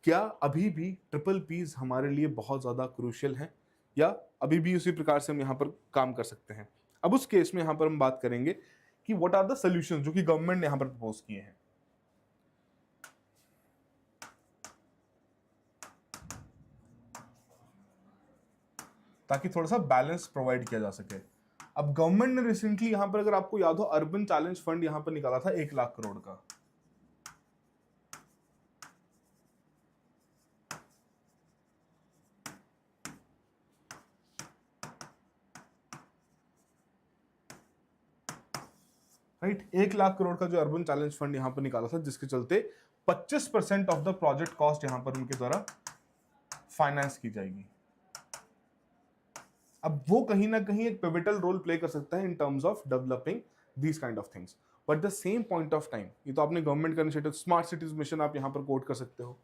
क्या अभी भी ट्रिपल पीज हमारे लिए बहुत ज्यादा क्रूशियल है, या अभी भी उसी प्रकार से हम यहां पर काम कर सकते हैं। अब उस केस में यहां पर हम बात करेंगे कि व्हाट आर द सॉल्यूशंस जो कि गवर्नमेंट ने यहां पर प्रपोज किए हैं, ताकि थोड़ा सा बैलेंस प्रोवाइड किया जा सके। अब गवर्नमेंट ने रिसेंटली यहां पर, अगर आपको याद हो, अर्बन चैलेंज फंड यहां पर निकाला था 1 लाख करोड़ का। राइट, 1 लाख करोड़ का जो अर्बन चैलेंज फंड यहां पर निकाला था, जिसके चलते 25% ऑफ द प्रोजेक्ट कॉस्ट यहां पर उनके द्वारा फाइनेंस की जाएगी। अब वो कहीं ना कहीं एक पिवटल रोल प्ले कर सकता है इन terms of developing these kind of things, but the same point of time ये तो आपने गवर्नमेंट का इनिशिएटिव स्मार्ट सिटीज मिशन आप यहां पर कोट कर सकते हो,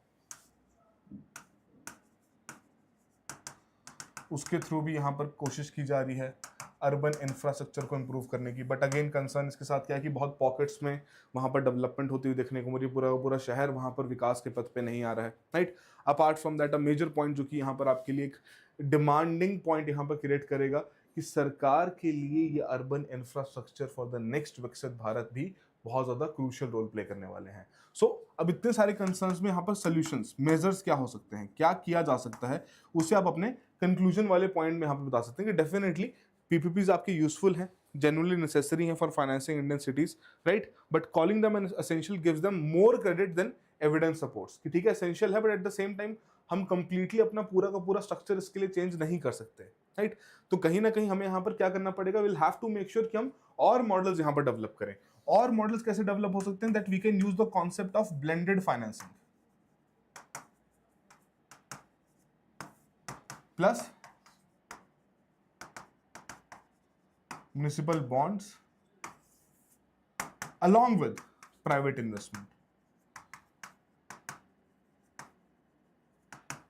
उसके थ्रू भी यहां पर कोशिश की जा रही है अर्बन इंफ्रास्ट्रक्चर को इंप्रूव करने की। बट अगेन कंसर्न इसके साथ क्या है कि बहुत पॉकेट्स में वहां पर डेवलपमेंट होती हुई देखने को मुझे पूरा शहर वहां पर विकास के पथ पे नहीं आ रहा है, right. Apart from that a major point जो कि यहाँ पर आपके लिए एक डिमांडिंग पॉइंट यहाँ पर क्रिएट करेगा कि सरकार के लिए ये urban infrastructure for the next विकसित भारत भी बहुत ज्यादा क्रूशियल रोल प्ले करने वाले हैं। सो अब इतने सारे कंसर्न्स में यहाँ पर सोल्यूशंस, मेजर्स क्या हो सकते हैं, क्या किया जा सकता है, उसे आप अपने कंक्लूजन वाले पॉइंट में यहाँ पर बता सकते हैं कि डेफिनेटली पीपीपीज आपके यूजफुल हैं, genuinely necessary हैं for financing Indian cities, right, but calling them an essential gives them more credit than evidence supports, कि ठीक है एसेंशियल है but at the same time हम कंप्लीटली अपना पूरा का पूरा स्ट्रक्चर इसके लिए चेंज नहीं कर सकते, राइट। तो कहीं ना कहीं हमें यहाँ पर क्या करना पड़ेगा, will have to make sure कि हम और मॉडल्स यहाँ पर डेवलप करें। और मॉडल्स कैसे डेवलप हो सकते हैं, that we can use the concept of blended financing plus municipal bonds along with private investment।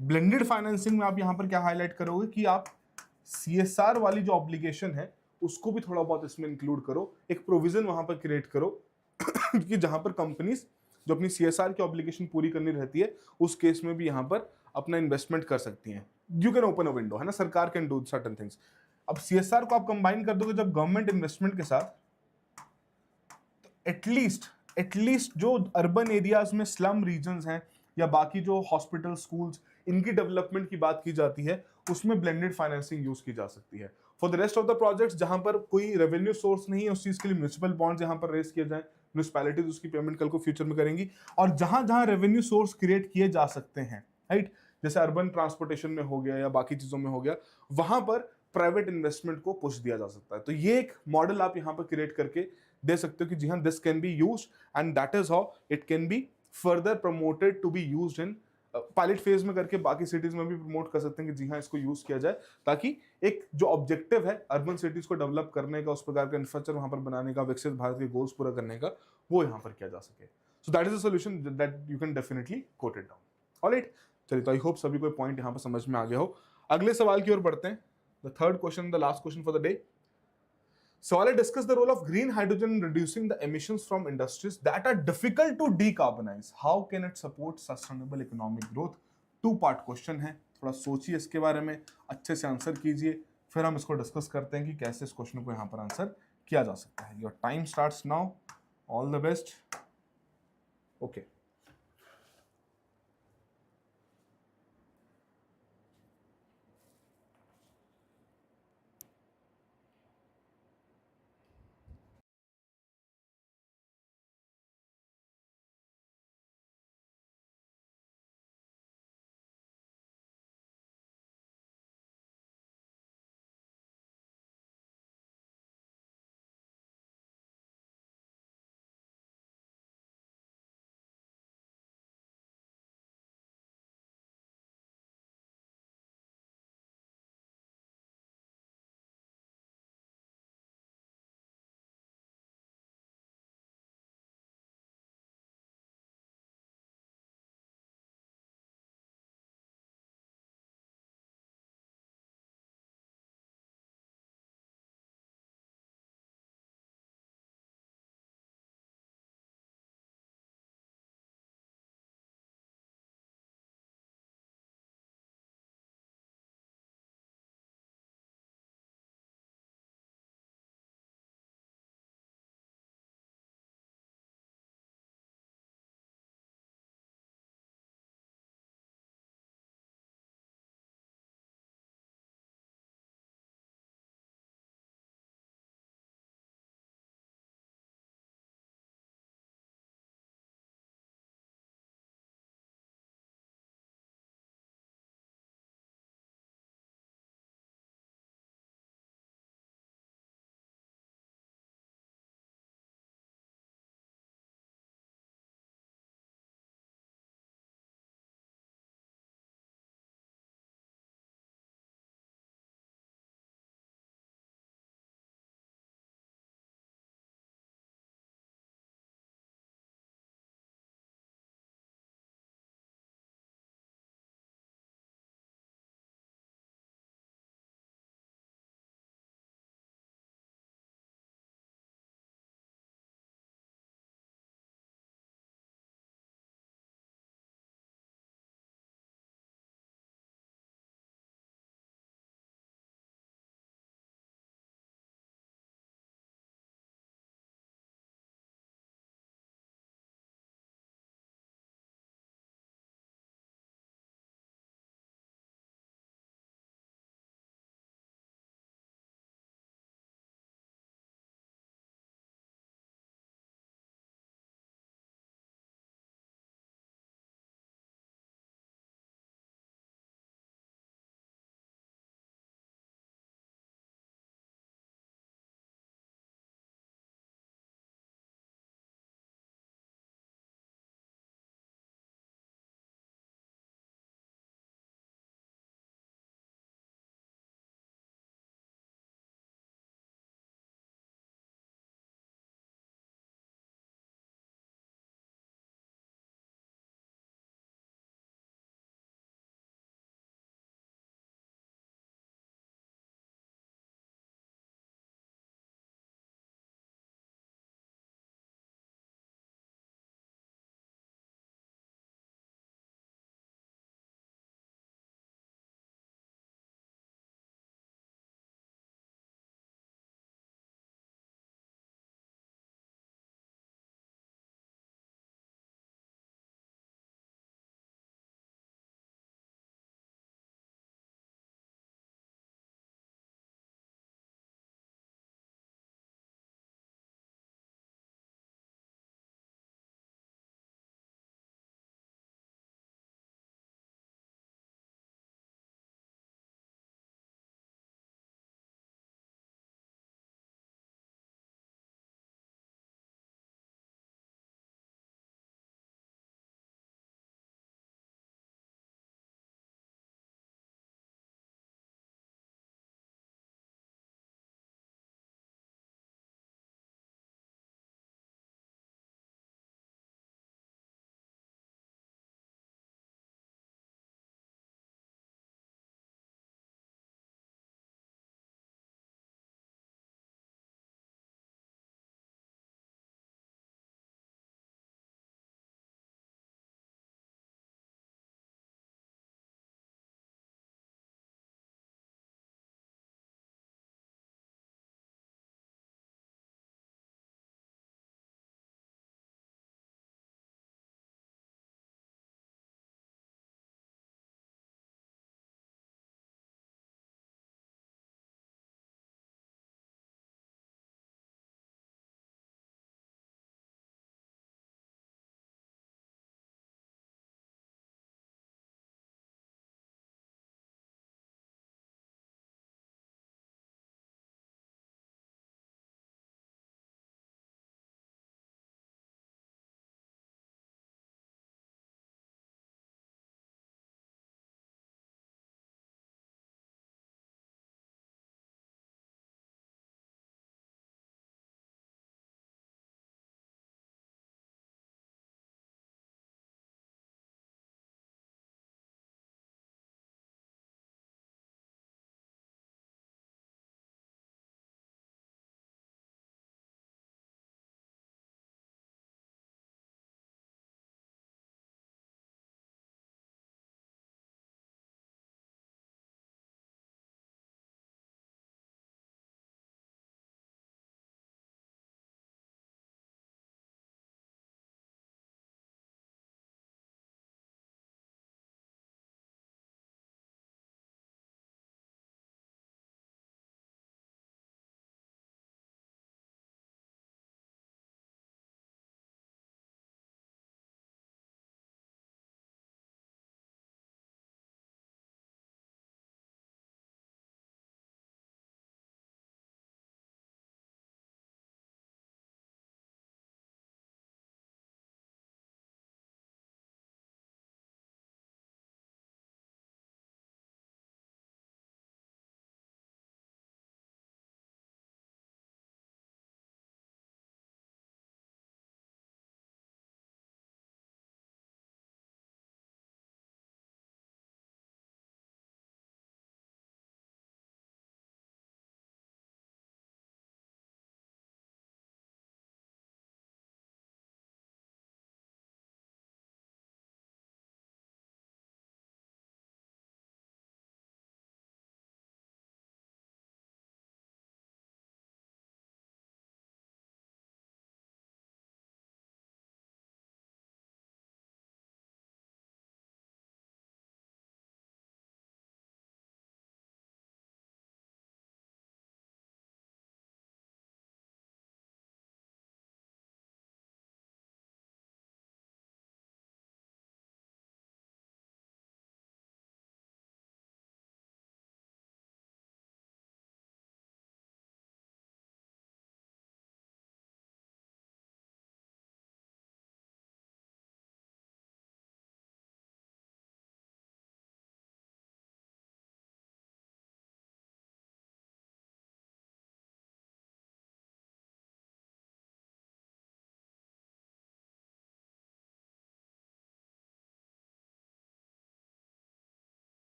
Blended financing में आप यहां पर क्या हाईलाइट करोगे कि आप सीएसआर वाली जो ऑब्लिगेशन है उसको भी थोड़ा बहुत इसमें इंक्लूड करो, एक प्रोविजन वहां पर क्रिएट करो कि जहां पर कंपनीज जो अपनी सीएसआर की ऑब्लिगेशन पूरी करनी रहती है उस केस में भी यहां पर अपना इन्वेस्टमेंट कर सकती हैं। You can open a window, है ना, सरकार कैन डू सर्टेन थिंग्स। अब सीएसआर को आप कंबाइन कर दोगे जब गवर्नमेंट इन्वेस्टमेंट के साथ, एटलीस्ट जो अर्बन एरियाज में स्लम रीजन्स हैं या बाकी जो हॉस्पिटल स्कूल्स इनकी डेवलपमेंट की बात की जाती है उसमें ब्लेंडेड फाइनेंसिंग यूज की जा सकती है। For the rest of the projects जहां पर कोई रेवेन्यू सोर्स नहीं है उस चीज के लिए म्युनिसिपल बॉन्ड्स यहां पर रेस किए जाए, म्युनिसिपैलिटीज उसकी पेमेंट कल को फ्यूचर में करेंगी। और जहां जहां रेवेन्यू सोर्स क्रिएट किए जा सकते हैं, राइट, जैसे अर्बन ट्रांसपोर्टेशन में हो गया या बाकी चीजों में हो गया, वहां पर प्राइवेट इन्वेस्टमेंट को पुश दिया जा सकता है। तो ये एक मॉडल आप यहां पर क्रिएट करके दे सकते हो कि जी हाँ this can be used and that is how it can be further promoted to be used in pilot phase में करके बाकी सिटीज में भी प्रमोट कर सकते हैं कि जी हाँ इसको यूज किया जाए, ताकि एक जो ऑब्जेक्टिव है अर्बन सिटीज को डेवलप करने का, उस प्रकार का इंफ्रास्ट्रक्चर वहां पर बनाने का, विकसित भारत के गोल्स पूरा करने का, वो यहां पर किया जा सके। So that is a solution that you can definitely quote it down. Alright, चलिए, तो आई होप सभी को पॉइंट यहां पर समझ में आ गया हो। अगले सवाल की ओर बढ़ते हैं, the third question, the last question for the day. So I'll discuss the role of green hydrogen in reducing the emissions from industries that are difficult to decarbonize. How can it support sustainable economic growth? Two part question है, थोड़ा सोचिए इसके बारे में, अच्छे से आंसर कीजिए, फिर हम इसको डिस्कस करते हैं कि कैसे इस क्वेश्चन को यहाँ पर आंसर किया जा सकता है। Your time starts now, all the best. Okay.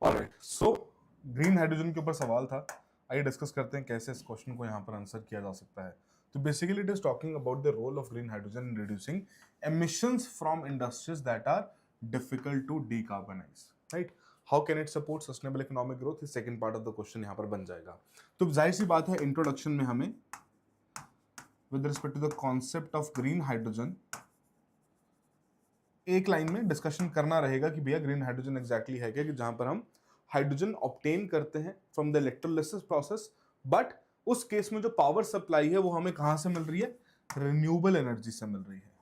Alright, so green hydrogen के ऊपर सवाल था, आइए डिस्कस करते हैं कैसे इस क्वेश्चन को यहाँ पर आंसर किया जा सकता है। तो basically it is talking about the role of green hydrogen in reducing emissions from industries that are difficult to decarbonise, right. How can it support sustainable economic growth, इस second part of the question यहाँ पर बन जाएगा। तो जाहिर सी बात है, इंट्रोडक्शन में हमें with respect to the concept of green hydrogen एक लाइन में डिस्कशन करना रहेगा कि भैया ग्रीन हाइड्रोजन एग्जैक्टली है क्या, कि जहां पर हम हाइड्रोजन ऑब्टेन करते हैं from the electrolysis process, but उस केस में जो पावर सप्लाई है वो हमें कहां से मिल रही है, रिन्यूएबल एनर्जी से मिल रही है।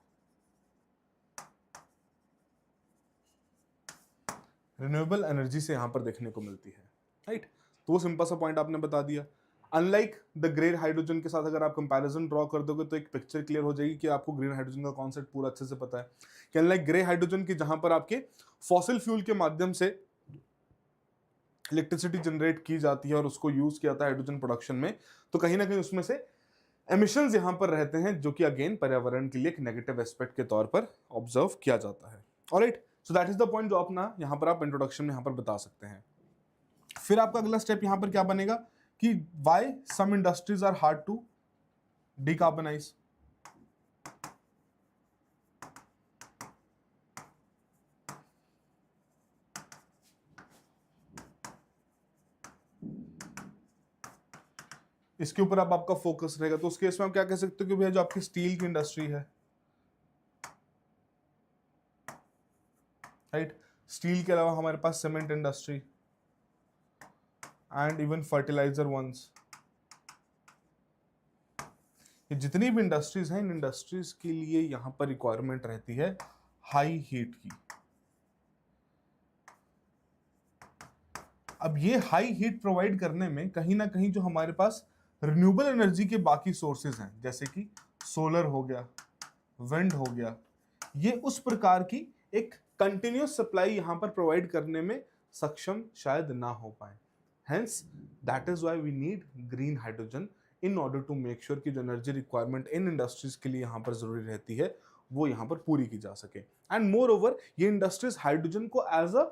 रिन्यूएबल एनर्जी से यहां पर देखने को मिलती है, राइट। तो वो सिंपल सा पॉइंट आपने बता दिया। अनलाइक द ग्रे हाइड्रोजन के साथ अगर आप कंपैरिजन ड्रॉ कर दोगे तो एक पिक्चर क्लियर हो जाएगी कि आपको ग्रीन हाइड्रोजन का कॉन्सेप्ट पूरा अच्छे से पता है कि अनलाइक ग्रे हाइड्रोजन की जहां पर आपके फॉसिल फ्यूल के माध्यम से इलेक्ट्रिसिटी जनरेट की जाती है और उसको यूज किया जाता है हाइड्रोजन प्रोडक्शन में, तो कहीं ना कहीं उसमें से एमिशंस यहां पर रहते हैं जो कि अगेन पर्यावरण के लिए एक नेगेटिव एस्पेक्ट के तौर पर ऑब्जर्व किया जाता है। Alright, so that is the point जो अपना यहां पर आप इंट्रोडक्शन में यहां पर बता सकते हैं। फिर आपका अगला स्टेप यहां पर क्या बनेगा कि why some industries are hard to decarbonise. इसके ऊपर अब आपका फोकस रहेगा। तो उस केस में आप क्या कह सकते हो कि भैया जो आपकी स्टील की इंडस्ट्री है, राइट, स्टील के अलावा हमारे पास cement industry and even fertiliser ones, ये जितनी भी इंडस्ट्रीज हैं, इन इंडस्ट्रीज के लिए यहां पर रिक्वायरमेंट रहती है हाई हीट की। अब ये हाई हीट प्रोवाइड करने में कहीं ना कहीं जो हमारे पास रिन्यूएबल एनर्जी के बाकी सोर्सेज हैं, जैसे कि सोलर हो गया, विंड हो गया, ये उस प्रकार की एक कंटिन्यूस सप्लाई यहां पर प्रोवाइड करने में सक्षम शायद ना हो पाए। Hence that is why we need green hydrogen in order to make sure कि जो एनर्जी रिक्वायरमेंट इन इंडस्ट्रीज के लिए यहां पर जरूरी रहती है वो यहां पर पूरी की जा सके। एंड मोर ओवर ये इंडस्ट्रीज हाइड्रोजन को एज अ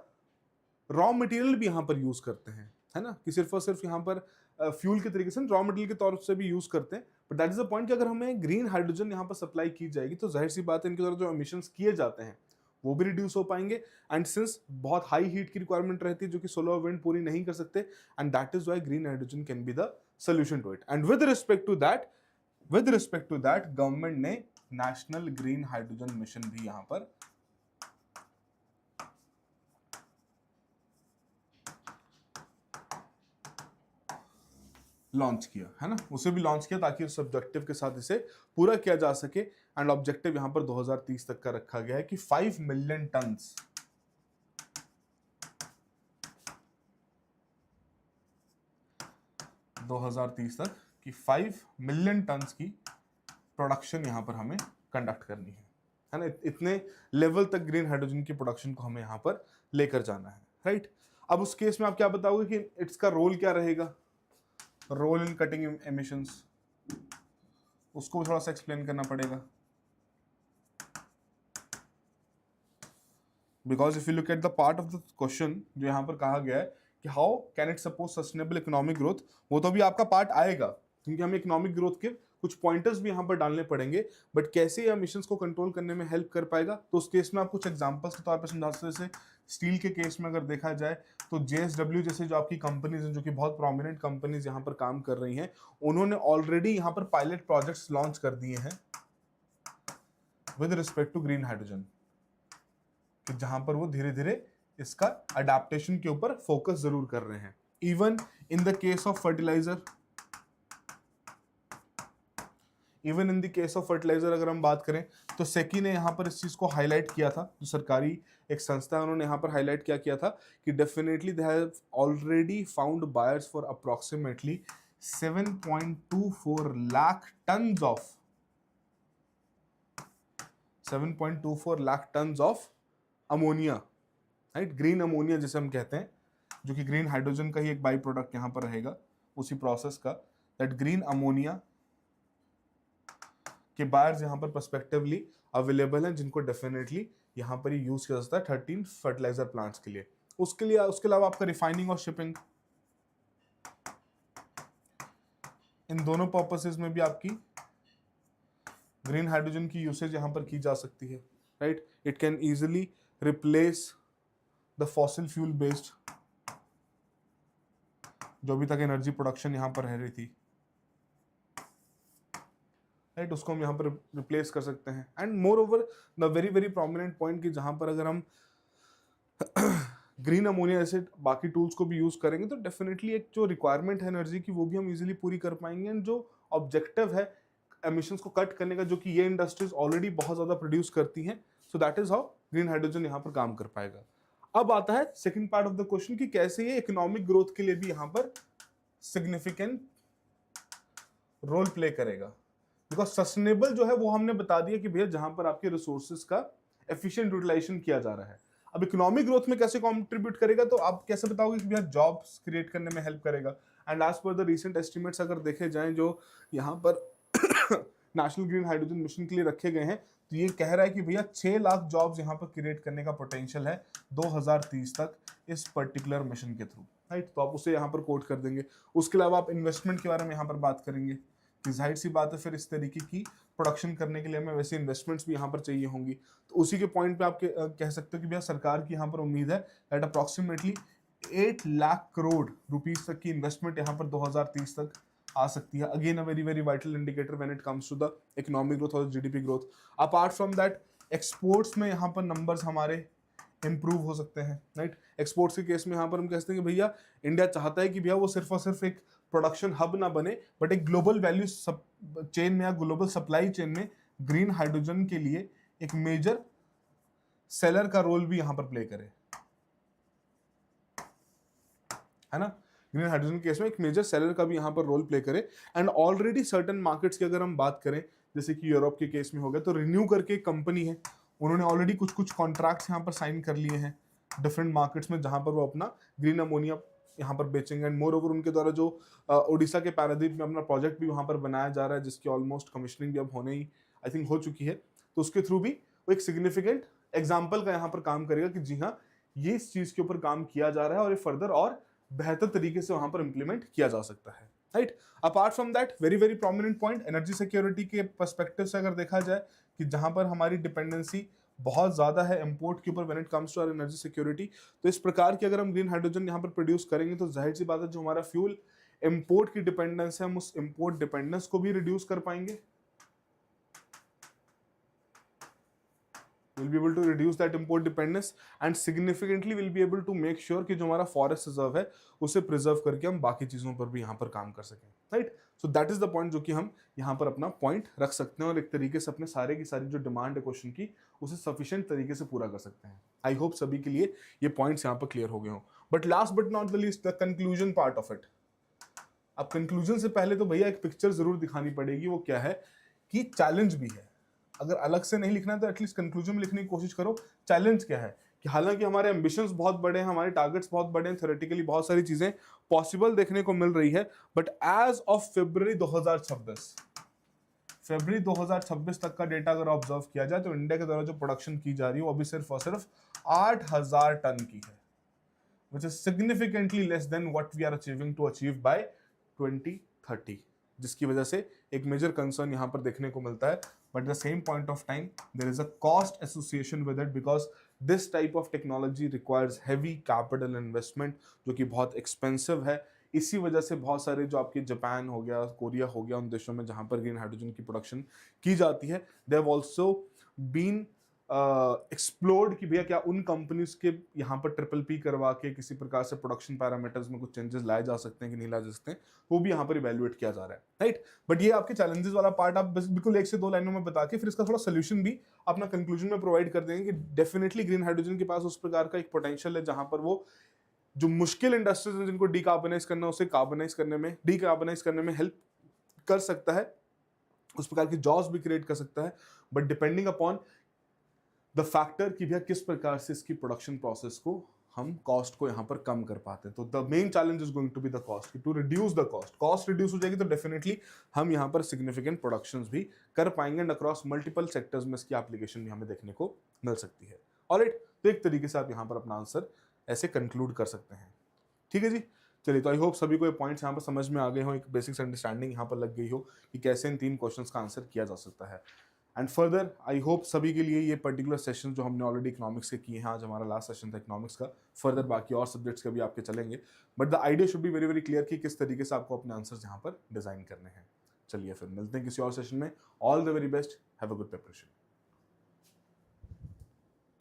रॉ मटेरियल भी यहां पर यूज करते हैं, है ना, कि सिर्फ और सिर्फ यहां पर फ्यूल के तरीके से रॉ मटेरियल के तौर से भी यूज करते हैं। But that is the point कि अगर हमें ग्रीन हाइड्रोजन यहां पर सप्लाई की जाएगी तो जाहिर सी बात है इनके द्वारा जो एमिशंस किए जाते हैं वो भी रिड्यूस हो पाएंगे। एंड सिंस बहुत हाई हीट की रिक्वायरमेंट रहती है जो कि सोलर और विंड पूरी नहीं कर सकते, and that is why green hydrogen can be the solution to it. And with respect to that government ने नेशनल ग्रीन हाइड्रोजन मिशन भी यहां पर लॉन्च किया, है ना, उसे भी लॉन्च किया ताकि उस ऑब्जेक्टिव के साथ इसे पूरा किया जा सके। एंड ऑब्जेक्टिव यहां पर 2030 तक का रखा गया है कि 5 मिलियन टन्स 2030 तक की 5 मिलियन टन्स की प्रोडक्शन यहां पर हमें कंडक्ट करनी है ना, इतने लेवल तक ग्रीन हाइड्रोजन की प्रोडक्शन को हमें यहां पर लेकर जाना है, राइट। अब उस केस में आप क्या बताओगे कि इसका रोल क्या रहेगा, रोल इन कटिंग एमिशंस, उसको थोड़ा सा एक्सप्लेन करना पड़ेगा। Because if you look at the part of the question जो यहां पर कहा गया है कि how can it suppose sustainable economic growth, वो तो भी आपका पार्ट आएगा क्योंकि हमें इकोनॉमिक ग्रोथ के कुछ पॉइंटर्स भी यहां पर डालने पड़ेंगे। बट कैसे ये एमिशंस को कंट्रोल करने में हेल्प कर पाएगा, तो उस केस में आप कुछ एग्जांपल्स के तौर पर समझा सकते। जैसे स्टील के केस में अगर देखा जाए तो JSW जैसे जो आपकी कंपनीज हैं जो कि बहुत प्रोमिनेंट कंपनीज यहां पर काम कर रही हैं, उन्होंने ऑलरेडी यहां पर पायलट प्रोजेक्ट्स लॉन्च कर दिए हैं with respect to green hydrogen, जहां पर वो धीरे धीरे इसका अडेप्टेशन के ऊपर फोकस जरूर कर रहे हैं। Even in the case of fertiliser, अगर हम बात करें तो सेकी ने यहां पर इस चीज को हाईलाइट किया था, जो सरकारी एक संस्था है उन्होंने यहां पर हाईलाइट क्या किया था कि definitely they have already found buyers for approximately 7.24 lakh tons of ammonia, right, green ammonia जिसे हम कहते हैं, जो कि ग्रीन हाइड्रोजन का ही एक बाई प्रोडक्ट यहां पर रहेगा उसी प्रोसेस का। दैट ग्रीन अमोनिया के बायर्स यहां पर पर्सपेक्टिवली अवेलेबल हैं जिनको डेफिनेटली यहां पर यूज किया जा सकता है 13 फर्टिलाइजर प्लांट्स के लिए। उसके अलावा आपका रिफाइनिंग और शिपिंग, इन दोनों पर्पसेस में भी आपकी ग्रीन हाइड्रोजन की यूसेज यहां पर की जा सकती है, right. It can easily replace the fossil fuel based जो अभी तक एनर्जी प्रोडक्शन यहां पर रह रही थी, राइट, उसको हम यहाँ पर रिप्लेस कर सकते हैं। And more over the very very prominent point कि जहां पर अगर हम ग्रीन अमोनिया जैसे बाकी टूल्स को भी यूज करेंगे तो डेफिनेटली एक जो रिक्वायरमेंट है एनर्जी की वो भी हम इजीली पूरी कर पाएंगे। एंड जो ऑब्जेक्टिव है एमिशंस को कट करने का जो कि ये इंडस्ट्रीज ऑलरेडी बहुत ज्यादा प्रोड्यूस करती हैं, सो that is how green hydrogen यहाँ पर काम कर पाएगा। अब आता है second part of the question कि कैसे ये इकोनॉमिक ग्रोथ के लिए भी यहाँ पर सिग्निफिकेंट रोल प्ले करेगा। बिकॉज सस्टेनेबल जो है वो हमने बता दिया कि भैया जहां पर आपके रिसोर्सेज का एफिशिएंट यूटिलाइजेशन किया जा रहा है। अब इकोनॉमिक ग्रोथ में कैसे कंट्रीब्यूट करेगा, तो आप कैसे बताओगे कि भैया जॉब्स क्रिएट करने में हेल्प करेगा। And as per the recent estimates अगर देखे जाएं जो यहाँ पर नेशनल ग्रीन हाइड्रोजन मिशन के लिए रखे गए हैं, तो ये कह रहा है कि भैया 6 लाख जॉब्स यहाँ पर क्रिएट करने का पोटेंशियल है 2030 तक इस पर्टिकुलर मिशन के थ्रू, राइट। तो आप उसे यहाँ पर कोट कर देंगे। उसके अलावा आप इन्वेस्टमेंट के बारे में यहाँ पर बात करेंगे कि जाहिर सी बात है फिर इस तरीके की प्रोडक्शन करने के लिए हमें वैसे इन्वेस्टमेंट्स भी यहाँ पर चाहिए होंगी। तो उसी के पॉइंट पे आप कह सकते हो कि भैया सरकार की यहाँ पर उम्मीद है that approximately 8 lakh crore rupees तक की इन्वेस्टमेंट यहाँ पर 2030 तक आ सकती है। Again a very very vital indicator when it comes to the economic growth और GDP growth. Apart from that exports में यहाँ पर नंबर्स हमारे इंप्रूव हो सकते हैं, राइट। एक्सपोर्ट्स के केस में यहाँ पर हम कहते हैं कि भैया इंडिया चाहता है कि भैया वो सिर्फ और सिर्फ एक प्रोडक्शन हब ना बने बट एक ग्लोबल वैल्यू चेन में या ग्लोबल सप्लाई चेन में ग्रीन हाइड्रोजन के लिए एक मेजर सेलर का रोल भी यहां पर प्ले करे, है ना। ग्रीन हाइड्रोजन के केस में एक मेजर सेलर का भी यहां पर रोल प्ले करे। एंड ऑलरेडी सर्टेन मार्केट्स की अगर हम बात करें जैसे कि यूरोप के केस में हो गया, तो रिन्यू करके एक कंपनी है, उन्होंने ऑलरेडी कुछ कुछ कॉन्ट्रैक्ट्स यहाँ पर साइन कर लिए हैं डिफरेंट मार्केट्स में जहां पर वो अपना ग्रीन अमोनिया यहाँ पर बेचेंगे। एंड मोर ओवर उनके द्वारा जो ओडिशा के पारादीप में अपना प्रोजेक्ट भी वहाँ पर बनाया जा रहा है जिसकी ऑलमोस्ट कमिश्निंग भी अब होने ही आई थिंक हो चुकी है, तो उसके थ्रू भी वो एक सिग्निफिकेंट एग्जाम्पल का यहाँ पर काम करेगा कि जी हाँ ये इस चीज के ऊपर काम किया जा रहा है और ये फर्दर और बेहतर तरीके से वहाँ पर इंप्लीमेंट किया जा सकता है, right. Apart from that very very prominent point energy security के पर्सपेक्टिव से अगर देखा जाए कि जहां पर हमारी डिपेंडेंसी बहुत ज्यादा है इंपोर्ट के ऊपर when it comes to our energy security, तो इस प्रकार की अगर हम ग्रीन हाइड्रोजन यहाँ पर प्रोड्यूस करेंगे तो जाहिर सी बात है जो हमारा फ्यूल इंपोर्ट की डिपेंडेंस है हम उस इंपोर्ट डिपेंडेंस को भी रिड्यूस कर पाएंगे। We'll be able to reduce that import dependence and significantly will be able to make sure कि जो हमारा फॉरेस्ट रिजर्व है उसे प्रिजर्व करके हम बाकी चीजों पर भी यहाँ पर काम कर सकें, right. So that is the point जो कि हम यहाँ पर अपना पॉइंट रख सकते हैं और एक तरीके से अपने सारे की सारी जो डिमांड है क्वेश्चन की उसे सफिशिएंट तरीके से पूरा कर सकते हैं। आई होप सभी के लिए ये पॉइंट्स यहाँ पर क्लियर हो गए हों। But last but not the least the conclusion part of it. अब कंक्लूजन से पहले तो भैया एक पिक्चर जरूर दिखानी पड़ेगी, वो क्या है कि चैलेंज भी है। अगर अलग से नहीं लिखना है तो एटलीस्ट कंक्लूजन में लिखने की कोशिश करो चैलेंज क्या है। कि हालांकि हमारे एम्बिशंस बहुत बड़े हैं, हमारे टारगेट्स बहुत बड़े हैं, थ्योरेटिकली बहुत सारी चीजें पॉसिबल देखने को मिल रही है, बट एज ऑफ फरवरी 2026 तक का डेटा अगर ऑब्जर्व किया जाए तो इंडिया के द्वारा जो प्रोडक्शन की जा रही है वो अभी सिर्फ और सिर्फ 8,000 टन की है, which is significantly less than what we are achieving to achieve by 2030, जिसकी वजह से एक मेजर कंसर्न यहाँ पर देखने को मिलता है। But the same point of time there is a cost association with it because this type of technology requires heavy capital investment जो कि बहुत एक्सपेंसिव है। इसी वजह से बहुत सारे जो आपके जापान हो गया, कोरिया हो गया, उन देशों में जहाँ पर ग्रीन हाइड्रोजन की प्रोडक्शन की जाती है, they have also been explored कि भैया क्या उन कंपनीज के यहाँ पर ट्रिपल P करवा के किसी प्रकार से प्रोडक्शन पैरामीटर्स में कुछ चेंजेस लाए जा सकते हैं कि नहीं लाए जा सकते हैं, वो भी यहाँ पर इवेल्युएट किया जा रहा है, राइट। बट ये आपके चैलेंजेस वाला पार्ट आप बस बिल्कुल 1 से 2 लाइनों में बता के फिर इसका थोड़ा सोल्यूशन भी अपना कंक्लूजन में प्रोवाइड कर देंगे कि डेफिनेटली ग्रीन हाइड्रोजन के पास उस प्रकार का एक पोटेंशियल है जहां पर वो जो मुश्किल इंडस्ट्रीज हैं जिनको डीकार्बोनाइज करना उसे डीकार्बोनाइज करने में हेल्प कर सकता है, उस प्रकार की जॉब्स भी क्रिएट कर सकता है। But depending upon the factor कि भैया किस प्रकार से इसकी प्रोडक्शन प्रोसेस को हम कॉस्ट को यहाँ पर कम कर पाते हैं। तो the main challenge is going to be the cost, to reduce the cost reduce हो जाएगी तो डेफिनेटली हम यहाँ पर सिग्निफिकेंट प्रोडक्शंस भी कर पाएंगे एंड अक्रॉस मल्टीपल सेक्टर्स में इसकी एप्लीकेशन भी हमें देखने को मिल सकती है। ऑलराइट, तो एक तरीके से आप यहाँ पर अपना आंसर ऐसे कंक्लूड कर सकते हैं। ठीक है जी, चलिए, तो आई होप सभी को ये पॉइंट्स यहाँ पर समझ में आ गए हो, एक बेसिक अंडरस्टैंडिंग यहाँ पर लग गई हो कि कैसे इन 3 क्वेश्चंस का आंसर किया जा सकता है। एंड फर्दर आई होप सभी के लिए ये पर्टिकुलर सेशन जो हमने ऑलरेडी इकोनॉमिक्स के किए हैं, आज हमारा लास्ट सेशन था इकोनॉमिक्स का, फर्दर बाकी और सब्जेक्ट्स के भी आपके चलेंगे, but the idea should be very very clear कि किस तरीके से आपको अपने आंसर्स यहाँ पर डिजाइन करने हैं। चलिए फिर मिलते हैं किसी और सेशन में। All the very best, have a good preparation.